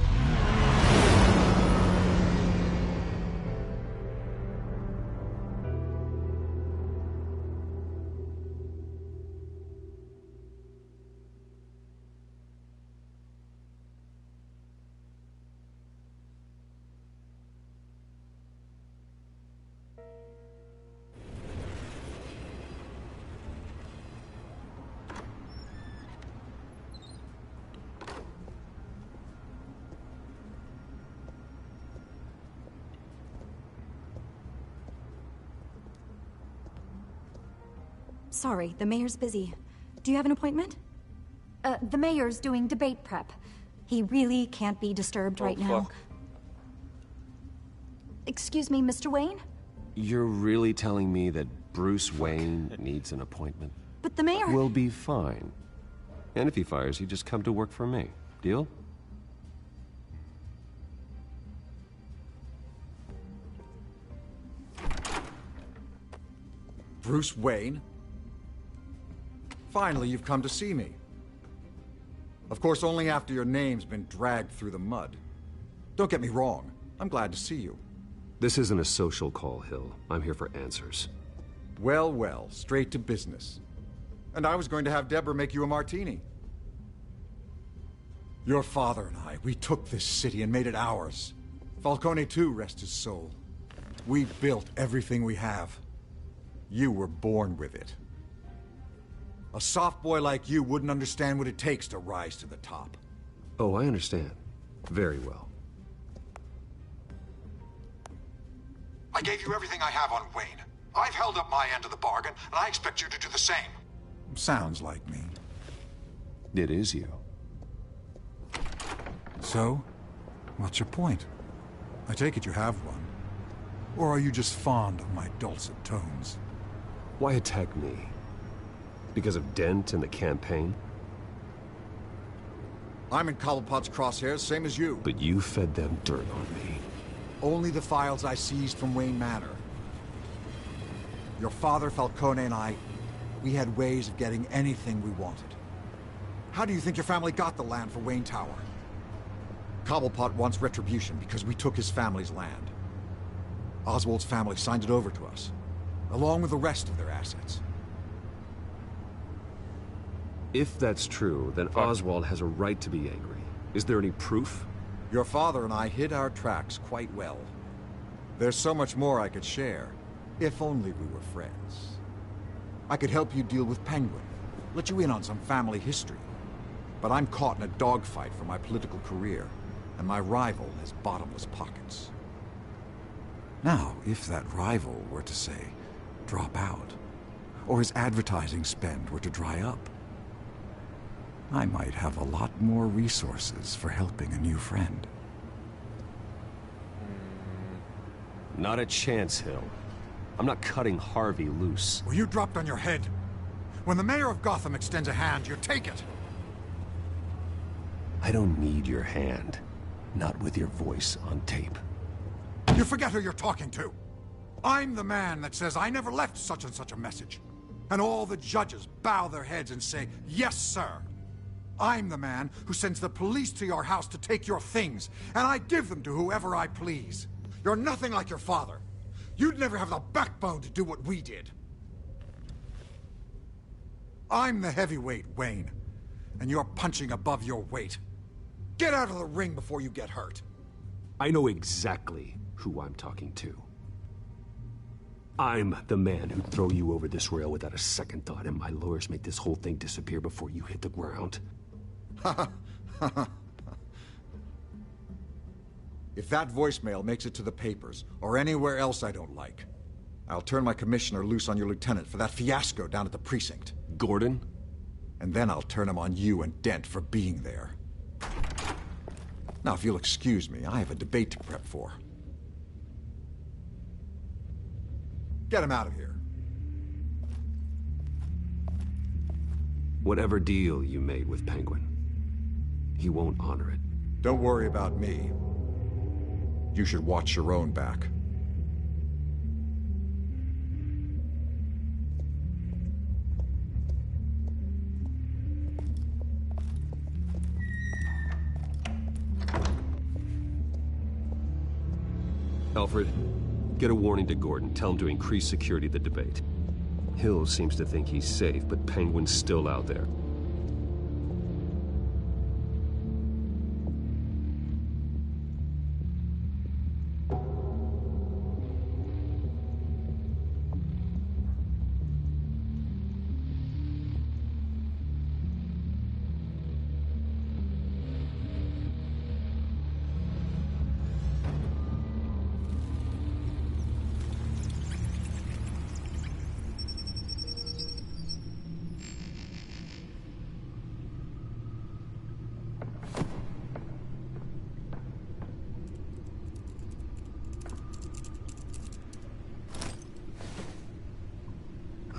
K: Sorry, the mayor's busy. Do you have an appointment? The mayor's doing debate prep. He really can't be disturbed right now.
M: Fuck.
K: Excuse me, Mr. Wayne?
O: You're really telling me that Bruce Wayne needs an appointment?
K: But the mayor...
O: We'll be fine. And if he fires you, just come to work for me. Deal?
U: Bruce Wayne? Finally, you've come to see me. Of course, only after your name's been dragged through the mud. Don't get me wrong. I'm glad to see you.
O: This isn't a social call, Hill. I'm here for answers.
U: Well, well, straight to business. And I was going to have Deborah make you a martini. Your father and I, we took this city and made it ours. Falcone too, rest his soul. We built everything we have. You were born with it. A soft boy like you wouldn't understand what it takes to rise to the top.
O: Oh, I understand. Very well.
U: I gave you everything I have on Wayne. I've held up my end of the bargain, and I expect you to do the same. Sounds like me.
O: It is you.
U: So, what's your point? I take it you have one. Or are you just fond of my dulcet tones?
O: Why attack me? Because of Dent and the campaign?
U: I'm in Cobblepot's crosshairs, same as you.
O: But you fed them dirt on me.
U: Only the files I seized from Wayne Manor. Your father, Falcone, and I, we had ways of getting anything we wanted. How do you think your family got the land for Wayne Tower? Cobblepot wants retribution because we took his family's land. Oswald's family signed it over to us, along with the rest of their assets.
O: If that's true, then Oswald has a right to be angry. Is there any proof?
U: Your father and I hid our tracks quite well. There's so much more I could share, if only we were friends. I could help you deal with Penguin, let you in on some family history. But I'm caught in a dogfight for my political career, and my rival has bottomless pockets. Now, if that rival were to say, drop out, or his advertising spend were to dry up, I might have a lot more resources for helping a new friend.
O: Not a chance, Hill. I'm not cutting Harvey loose.
U: Well, you dropped on your head. When the mayor of Gotham extends a hand, you take it.
O: I don't need your hand. Not with your voice on tape.
U: You forget who you're talking to. I'm the man that says I never left such and such a message. And all the judges bow their heads and say, yes, sir. I'm the man who sends the police to your house to take your things, and I give them to whoever I please. You're nothing like your father. You'd never have the backbone to do what we did. I'm the heavyweight, Wayne, and you're punching above your weight. Get out of the ring before you get hurt.
O: I know exactly who I'm talking to. I'm the man who'd throw you over this rail without a second thought, and my lawyers make this whole thing disappear before you hit the ground.
U: If that voicemail makes it to the papers, or anywhere else I don't like, I'll turn my commissioner loose on your lieutenant for that fiasco down at the precinct.
O: Gordon?
U: And then I'll turn him on you and Dent for being there. Now, if you'll excuse me, I have a debate to prep for. Get him out of here.
O: Whatever deal you made with Penguin, he won't honor it.
U: Don't worry about me. You should watch your own back.
O: Alfred, get a warning to Gordon. Tell him to increase security at the debate. Hill seems to think he's safe, but Penguin's still out there.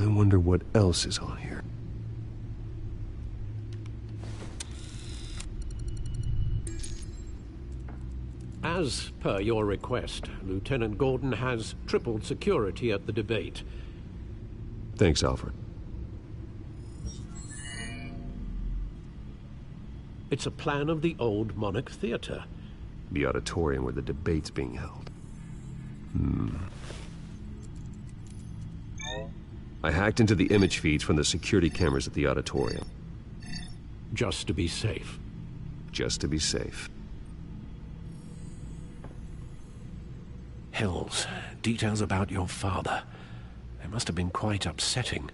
O: I wonder what else is on here.
H: As per your request, Lieutenant Gordon has tripled security at the debate.
O: Thanks, Alfred.
H: It's a plan of the old Monarch Theater.
O: The auditorium where the debate's being held. I hacked into the image feeds from the security cameras at the auditorium.
H: Just to be safe.
O: Just to be safe.
H: Hills, details about your father. They must have been quite upsetting.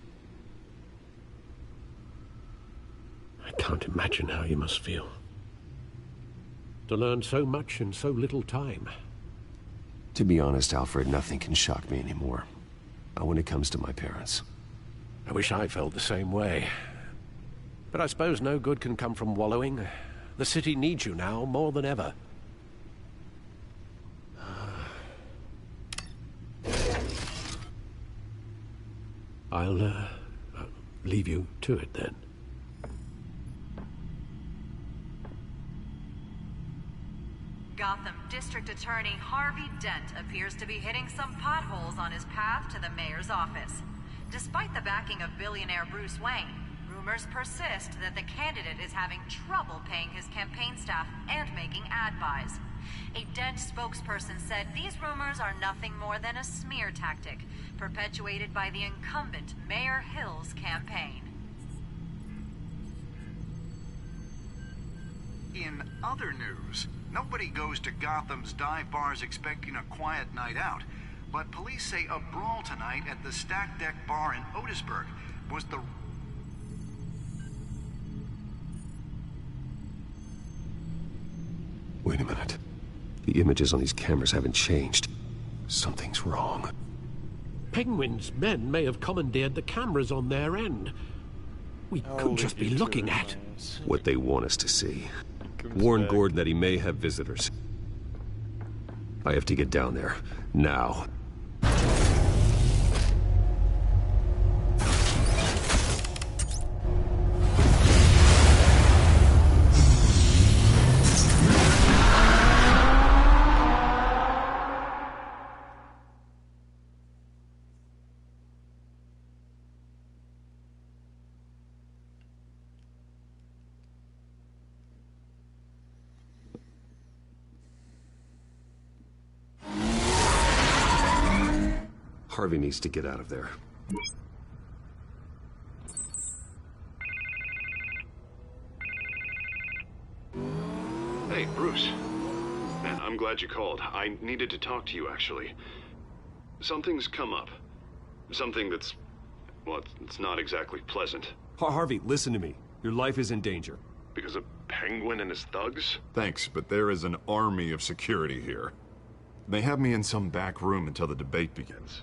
H: I can't imagine how you must feel. To learn so much in so little time.
O: To be honest, Alfred, nothing can shock me anymore. Not when it comes to my parents.
H: I wish I felt the same way. But I suppose no good can come from wallowing. The city needs you now more than ever. I'll leave you to it then.
N: Gotham District Attorney Harvey Dent appears to be hitting some potholes on his path to the mayor's office. Despite the backing of billionaire Bruce Wayne, rumors persist that the candidate is having trouble paying his campaign staff and making ad buys. A Dent spokesperson said these rumors are nothing more than a smear tactic, perpetuated by the incumbent Mayor Hill's campaign.
V: In other news, nobody goes to Gotham's dive bars expecting a quiet night out, but police say a brawl tonight at the Stack Deck Bar in Otisburg was the...
O: Wait a minute. The images on these cameras haven't changed. Something's wrong.
H: Penguin's men may have commandeered the cameras on their end. We could just be looking at
O: what they want us to see. Warn Gordon that he may have visitors. I have to get down there, now. Harvey needs to get out of there.
B: Hey, Bruce. Man, I'm glad you called. I needed to talk to you, actually. Something's come up. Something that's... well, it's not exactly pleasant.
O: Harvey, listen to me. Your life is in danger.
B: Because of Penguin and his thugs?
T: Thanks, but there is an army of security here. They have me in some back room until the debate begins.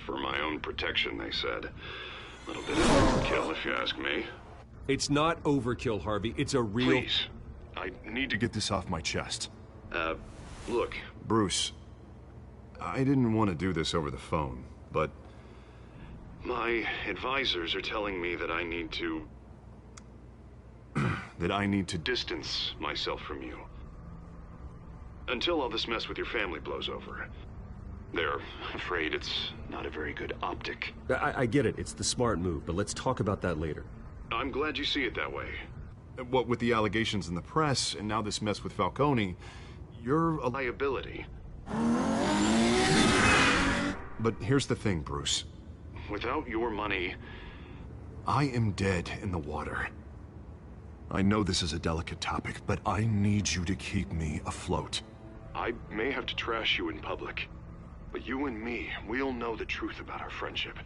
B: For my own protection, they said. A little bit of overkill, if you ask me.
O: It's not overkill, Harvey. It's a real...
B: Please. I need to
T: get this off my chest.
B: Look.
T: Bruce, I didn't want to do this over the phone, but...
B: my advisors are telling me that I need to...
T: that I need to
B: distance myself from you. Until all this mess with your family blows over. They're afraid it's not a very good optic.
O: I get it. It's the smart move, but let's talk about that later.
B: I'm glad you see it that way.
T: What with the allegations in the press, and now this mess with Falcone, you're a
B: liability.
T: But here's the thing, Bruce.
B: Without your money...
T: I am dead in the water. I know this is a delicate topic, but I need you to keep me afloat.
B: I may have to trash you in public. But you and me, we'll know the truth about our friendship.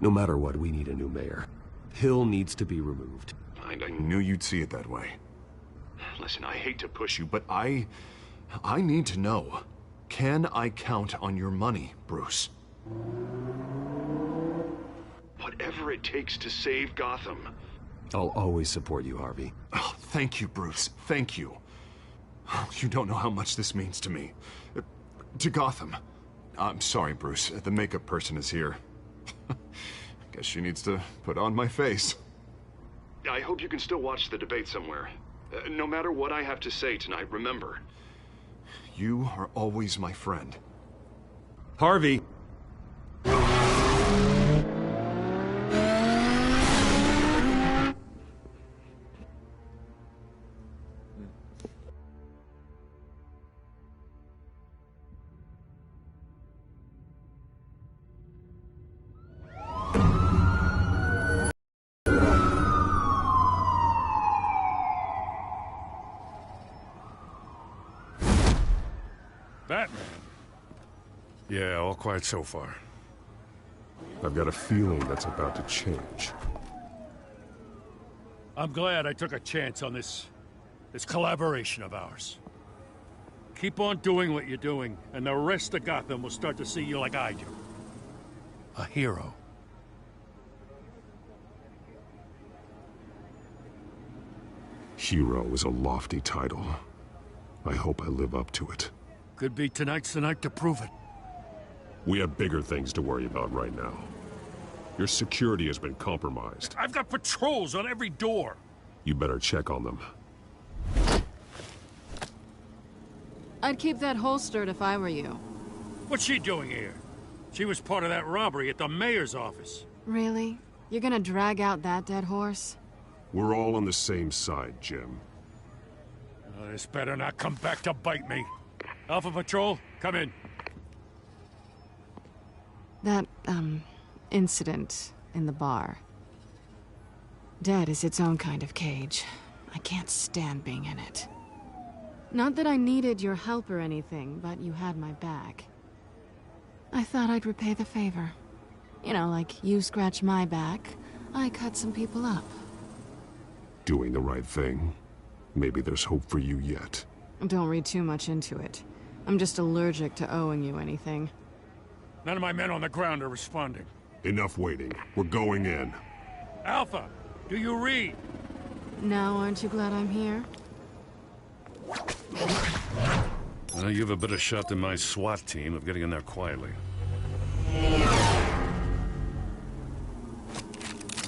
O: No matter what, we need a new mayor. Hill needs to be removed.
T: I knew you'd see it that way.
B: Listen, I hate to push you,
T: but I need to know. Can I count on your money, Bruce?
B: Whatever it takes to save Gotham.
O: I'll always support you, Harvey.
T: Oh, thank you, Bruce. Thank you. You don't know how much this means to me. To Gotham. I'm sorry, Bruce. The makeup person is here. Guess she needs to put on my face.
B: I hope you can still watch the debate somewhere. No matter what I have to say tonight, remember.
T: You are always my friend.
O: Harvey!
L: Batman? Yeah, all quiet so far.
I: I've got a feeling that's about to change.
L: I'm glad I took a chance on this collaboration of ours. Keep on doing what you're doing, and the rest of Gotham will start to see you like I do. A hero.
I: Hero is a lofty title. I hope I live up to it.
L: Could be tonight's the night to prove it.
B: We have bigger things to worry about right now. Your security has been compromised.
L: I've got patrols on every door.
B: You better check on them.
E: I'd keep that holstered if I were you.
L: What's she doing here? She was part of that robbery at the mayor's office.
E: Really? You're gonna drag out that dead horse?
B: We're all on the same side, Jim.
L: Oh, this better not come back to bite me. Alpha Patrol, come in.
E: That, incident in the bar. Dead is its own kind of cage. I can't stand being in it. Not that I needed your help or anything, but you had my back. I thought I'd repay the favor. You know, like you scratch my back, I cut some people up.
B: Doing the right thing. Maybe there's hope for you yet.
E: Don't read too much into it. I'm just allergic to owing you anything.
L: None of my men on the ground are responding.
B: Enough waiting. We're going in.
L: Alpha, do you read?
E: Now, aren't you glad I'm here?
L: Well, you have a better shot than my SWAT team of getting in there quietly.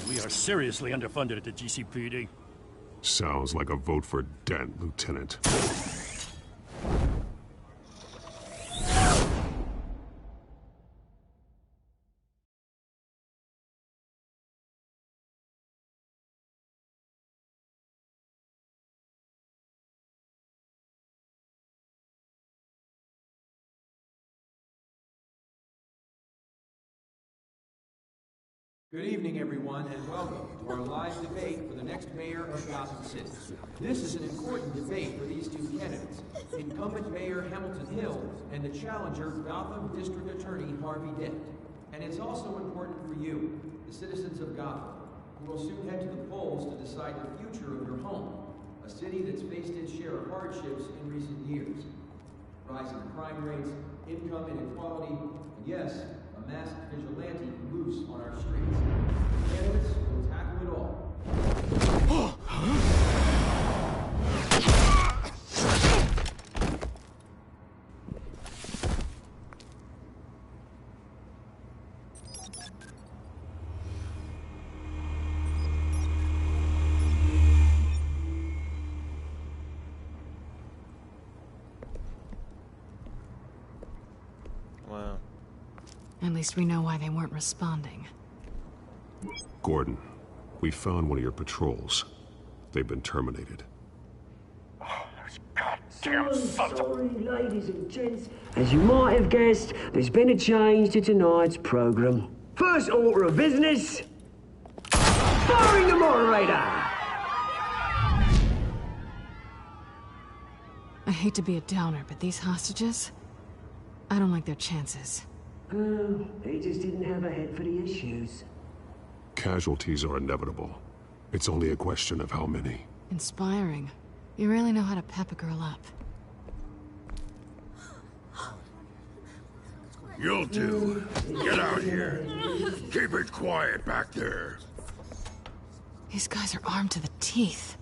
L: We are seriously underfunded at the GCPD.
B: Sounds like a vote for Dent, Lieutenant.
J: Good evening, everyone, and welcome to our live debate for the next mayor of Gotham City. This is an important debate for these two candidates, incumbent Mayor Hamilton Hill and the challenger, Gotham District Attorney Harvey Dent. And it's also important for you, the citizens of Gotham, who will soon head to the polls to decide the future of your home, a city that's faced its share of hardships in recent years. Rising crime rates, income inequality, and yes, a masked vigilante loose on our streets. The candidates will tackle it all.
M: Wow.
E: At least we know why they weren't responding.
B: Gordon, we found one of your patrols. They've been terminated.
P: Sorry, ladies and gents. As you might have guessed, there's been a change to tonight's program. First order of business, firing the moderator!
E: I hate to be a downer, but these hostages, I don't like their chances.
P: Oh, he just didn't have a head for the issues.
B: Casualties are inevitable. It's only a question of how many.
E: Inspiring. You really know how to pep a girl up.
D: You'll do. Get out here. Keep it quiet back there.
E: These guys are armed to the teeth.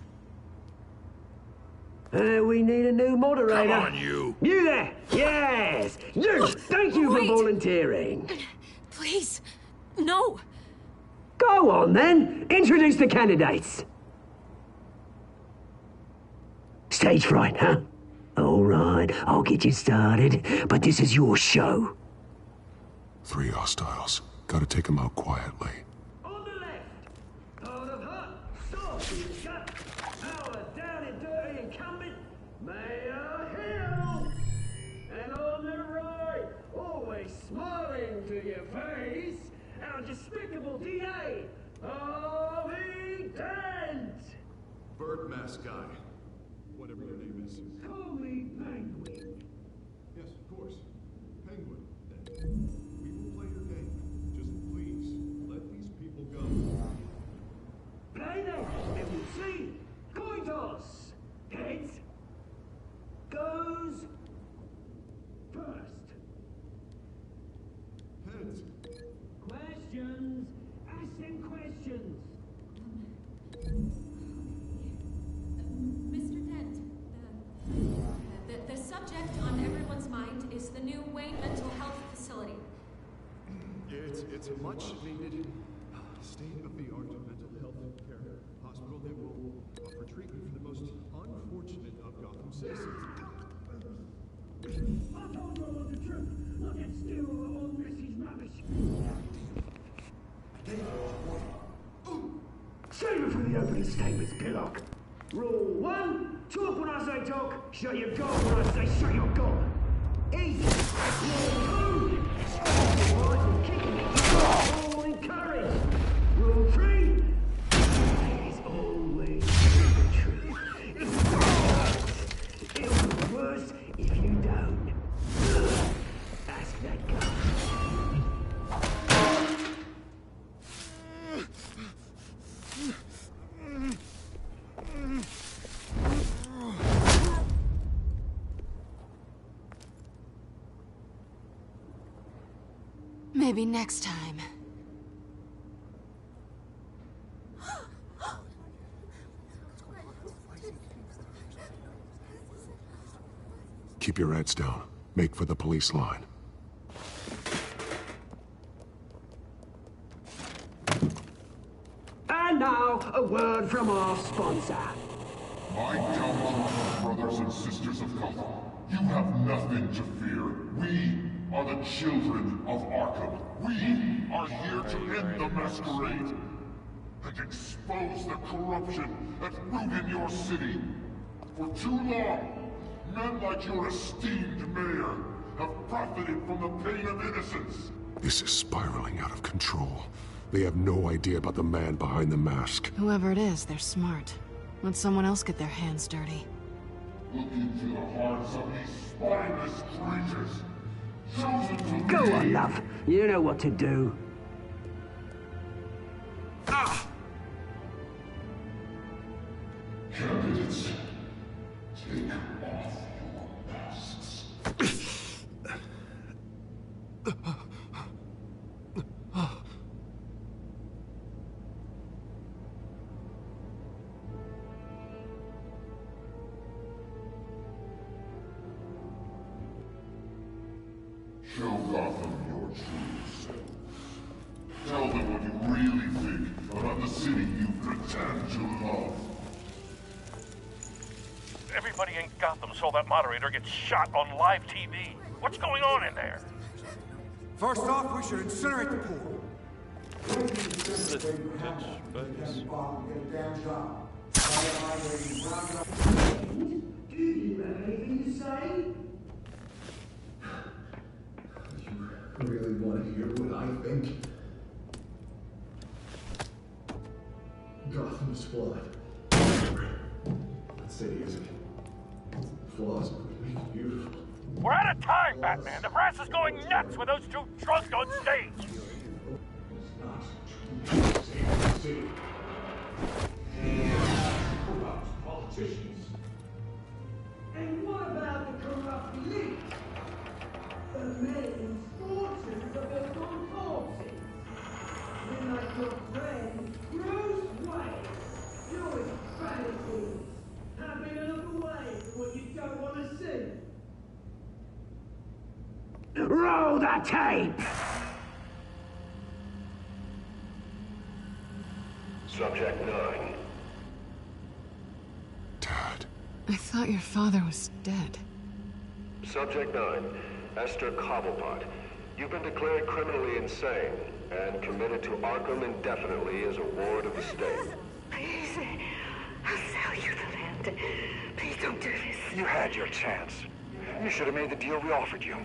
P: We need a new moderator.
D: Come on, you.
P: You there! Yes! You! Thank you for volunteering.
C: Please, no.
P: Go on, then. Introduce the candidates. Stage fright, huh? All right, I'll get you started, but this is your show.
B: 3 hostiles. Gotta take them out quietly.
P: On the left, part of her, soft and shut, our down and dirty incumbent, Mayor Hill. And on the right, always smiling to your face, our despicable DA, Harvey Dent.
B: Bird mask guy. Whatever your name is.
P: Call me Penguin.
B: Yes, of course. Penguin, then. We will play your game. Just please, let these people go.
P: Play them, and we'll see. Coin toss. Heads goes first.
B: Heads.
P: Questions. Ask them questions.
C: Mr. Dent, the subject on everyone's mind is the new Wayne Mental Health Facility.
B: it's a much needed state-of-the-art mental health care hospital that will offer treatment for the most unfortunate of Gotham citizens.
P: I told you I want the truth. Look at still all Mrs. Rubbish. Save it for the opening statements, Pillock. Rule 1, talk when I say talk, shut your gob when I say shut your gob. Easy. Rule 2, right and kicking it, all encouraged. Rule 3, is always the truth. It'll be worse if you don't. Ask that guy.
E: Maybe next time.
B: Keep your heads down. Make for the police line.
P: And now, a word from our sponsor.
A: My downtrodden brothers and sisters of Gotham, you have nothing to fear. We are the children of Arkham. We are here to end the masquerade and expose the corruption at root in your city. For too long, men like your esteemed mayor have profited from the pain of innocence.
B: This is spiraling out of control. They have no idea about the man behind the mask.
E: Whoever it is, they're smart. Let someone else get their hands dirty.
A: Look into the hearts of these spineless creatures. Chosen to
P: Go on, love. You know what to do.
A: Candidates, take off your masks. Show Gotham your true self. Tell them what you really think about the city you pretend to love.
Q: Everybody in Gotham saw that moderator get shot on live TV. What's going on in there?
U: First off, we should incinerate the pool.
P: Do you have anything to say?
B: You really want to hear what I think? Gotham's flawed. That city isn't. Flaws would make it beautiful.
Q: We're out of time, Batman. The brass is going nuts with those two drunks on stage.
P: Corrupt politicians. And what about the corrupt elite? The men whose fortunes are built on corpses. Men like your friend, Bruce Wayne, doing vanities. Having a look away from what you don't want to see. Roll the tape!
W: Subject 9.
E: I thought your father was dead.
W: Subject 9. Esther Cobblepot. You've been declared criminally insane and committed to Arkham indefinitely as a ward of the state.
X: Please, I'll sell you the land. Please don't do this.
W: You had your chance. You should have made the deal we offered you.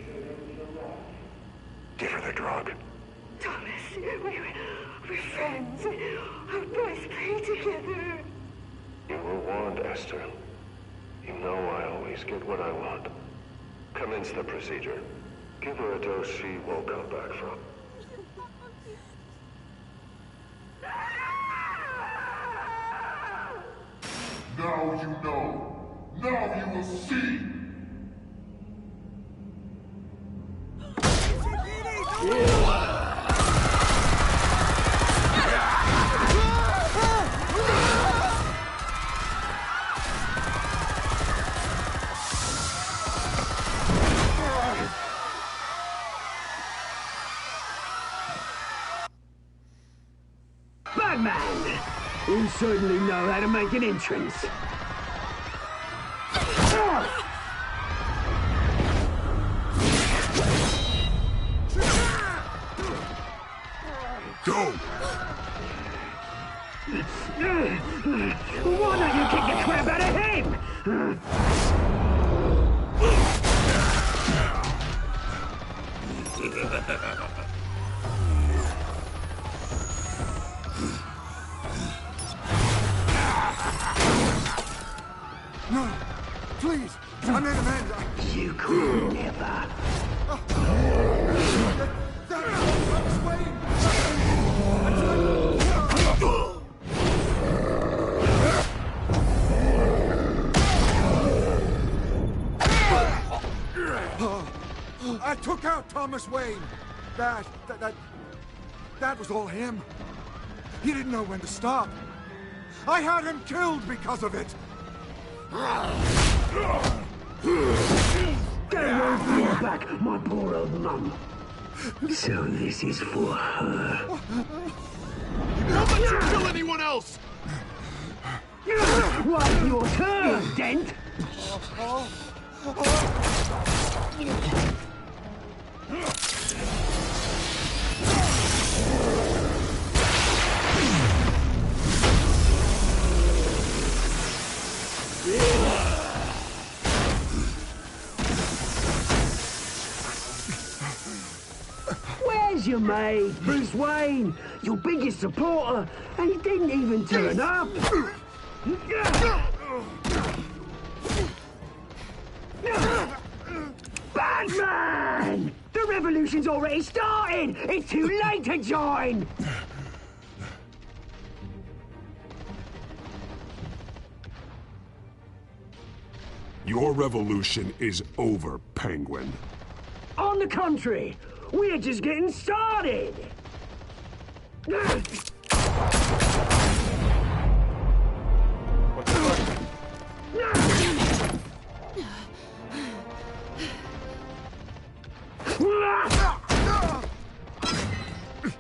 W: Give her the drug.
X: Thomas, we're friends. Our boys play together.
W: You were warned, Esther. You know I always get what I want. Commence the procedure. Give her a dose she won't come back from.
A: Now you know. Now you will see.
P: certainly know how to make an entrance.
T: Go!
P: Why don't you kick the crap out of him?
U: No, please, I made amends.
P: You could never.
U: I took out Thomas Wayne. That was all him. He didn't know when to stop. I had him killed because of it.
P: Don't worry for me back, my poor old mum. So this is for her.
U: Don't let you kill anyone else!
P: What's your turn, Dent? Where's your mate, Bruce Wayne? Your biggest supporter, and he didn't even turn up. Batman! The revolution's already started! It's too late to join!
T: Your revolution is over, Penguin.
P: On the contrary, we're just getting started!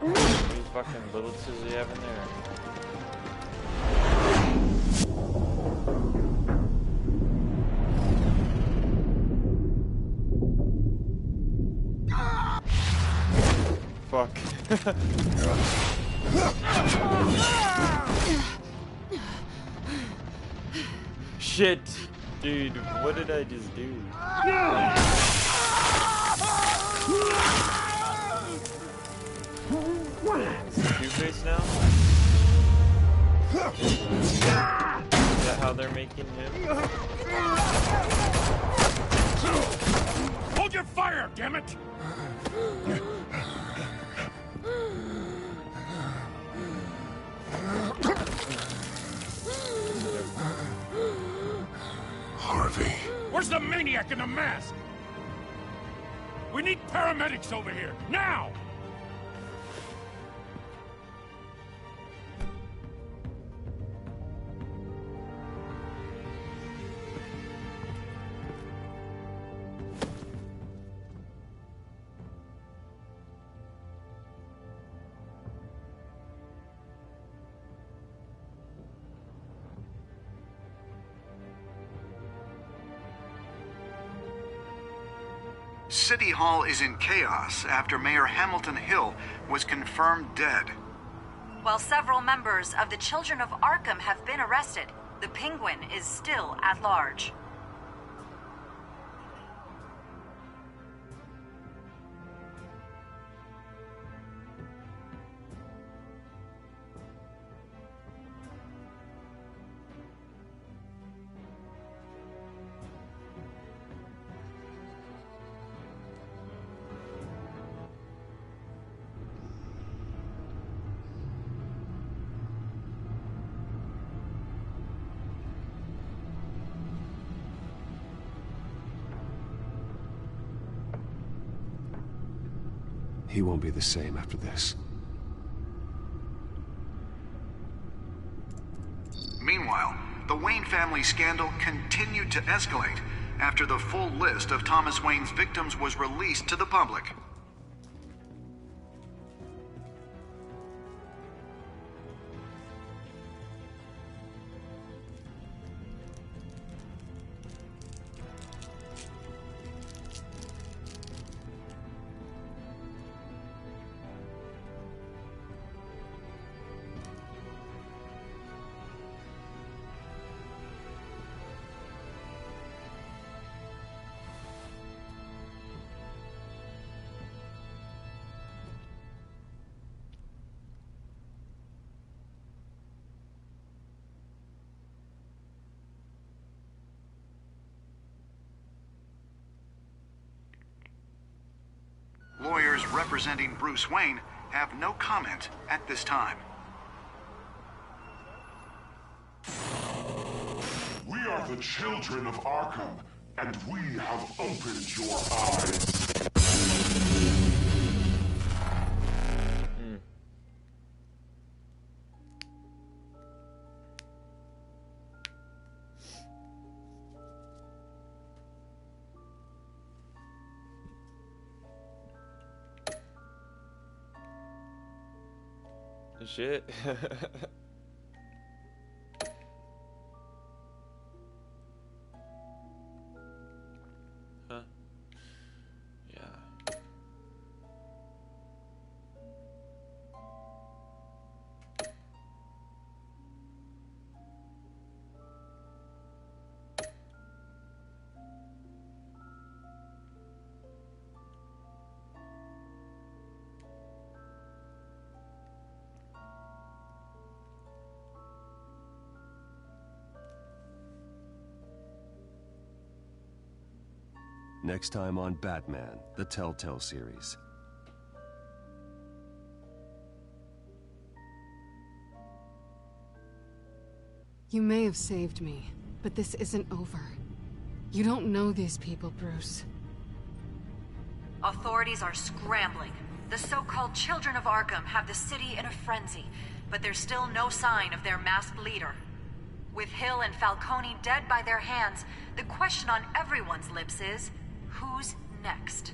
M: How many fucking bullets does he have in there? Fuck. Shit! Dude, what did I just do? Two-Face now? Is that how they're making him?
Q: Hold your fire, damn it!
T: Harvey.
Q: Where's the maniac in the mask? We need paramedics over here, now!
V: City Hall is in chaos after Mayor Hamilton Hill was confirmed dead.
N: While several members of the Children of Arkham have been arrested, the Penguin is still at large.
O: He won't be the same after this.
V: Meanwhile, the Wayne family scandal continued to escalate after the full list of Thomas Wayne's victims was released to the public. lawyers representing Bruce Wayne have no comment at this time.
A: We are the children of Arkham, and we have opened your eyes.
M: Shit. Huh? Yeah.
O: Next time on Batman, the Telltale series.
E: You may have saved me, but this isn't over. You don't know these people, Bruce.
N: Authorities are scrambling. The so-called Children of Arkham have the city in a frenzy, but there's still no sign of their masked leader. With Hill and Falcone dead by their hands, the question on everyone's lips is, who's next?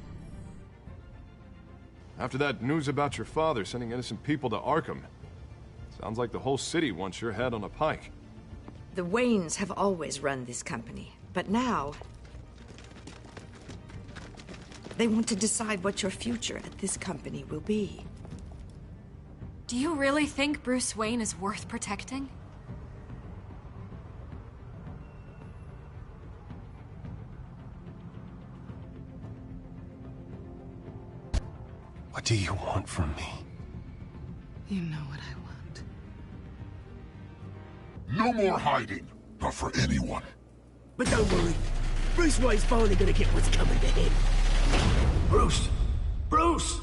T: After that news about your father sending innocent people to Arkham, sounds like the whole city wants your head on a pike.
F: The Waynes have always run this company, but now they want to decide what your future at this company will be.
C: Do you really think Bruce Wayne is worth protecting?
O: What do you want from me?
E: You know what I
A: No
E: want.
A: more hiding, not for anyone.
G: But don't worry, Bruce Wayne's finally gonna get what's coming to him. Bruce! Bruce!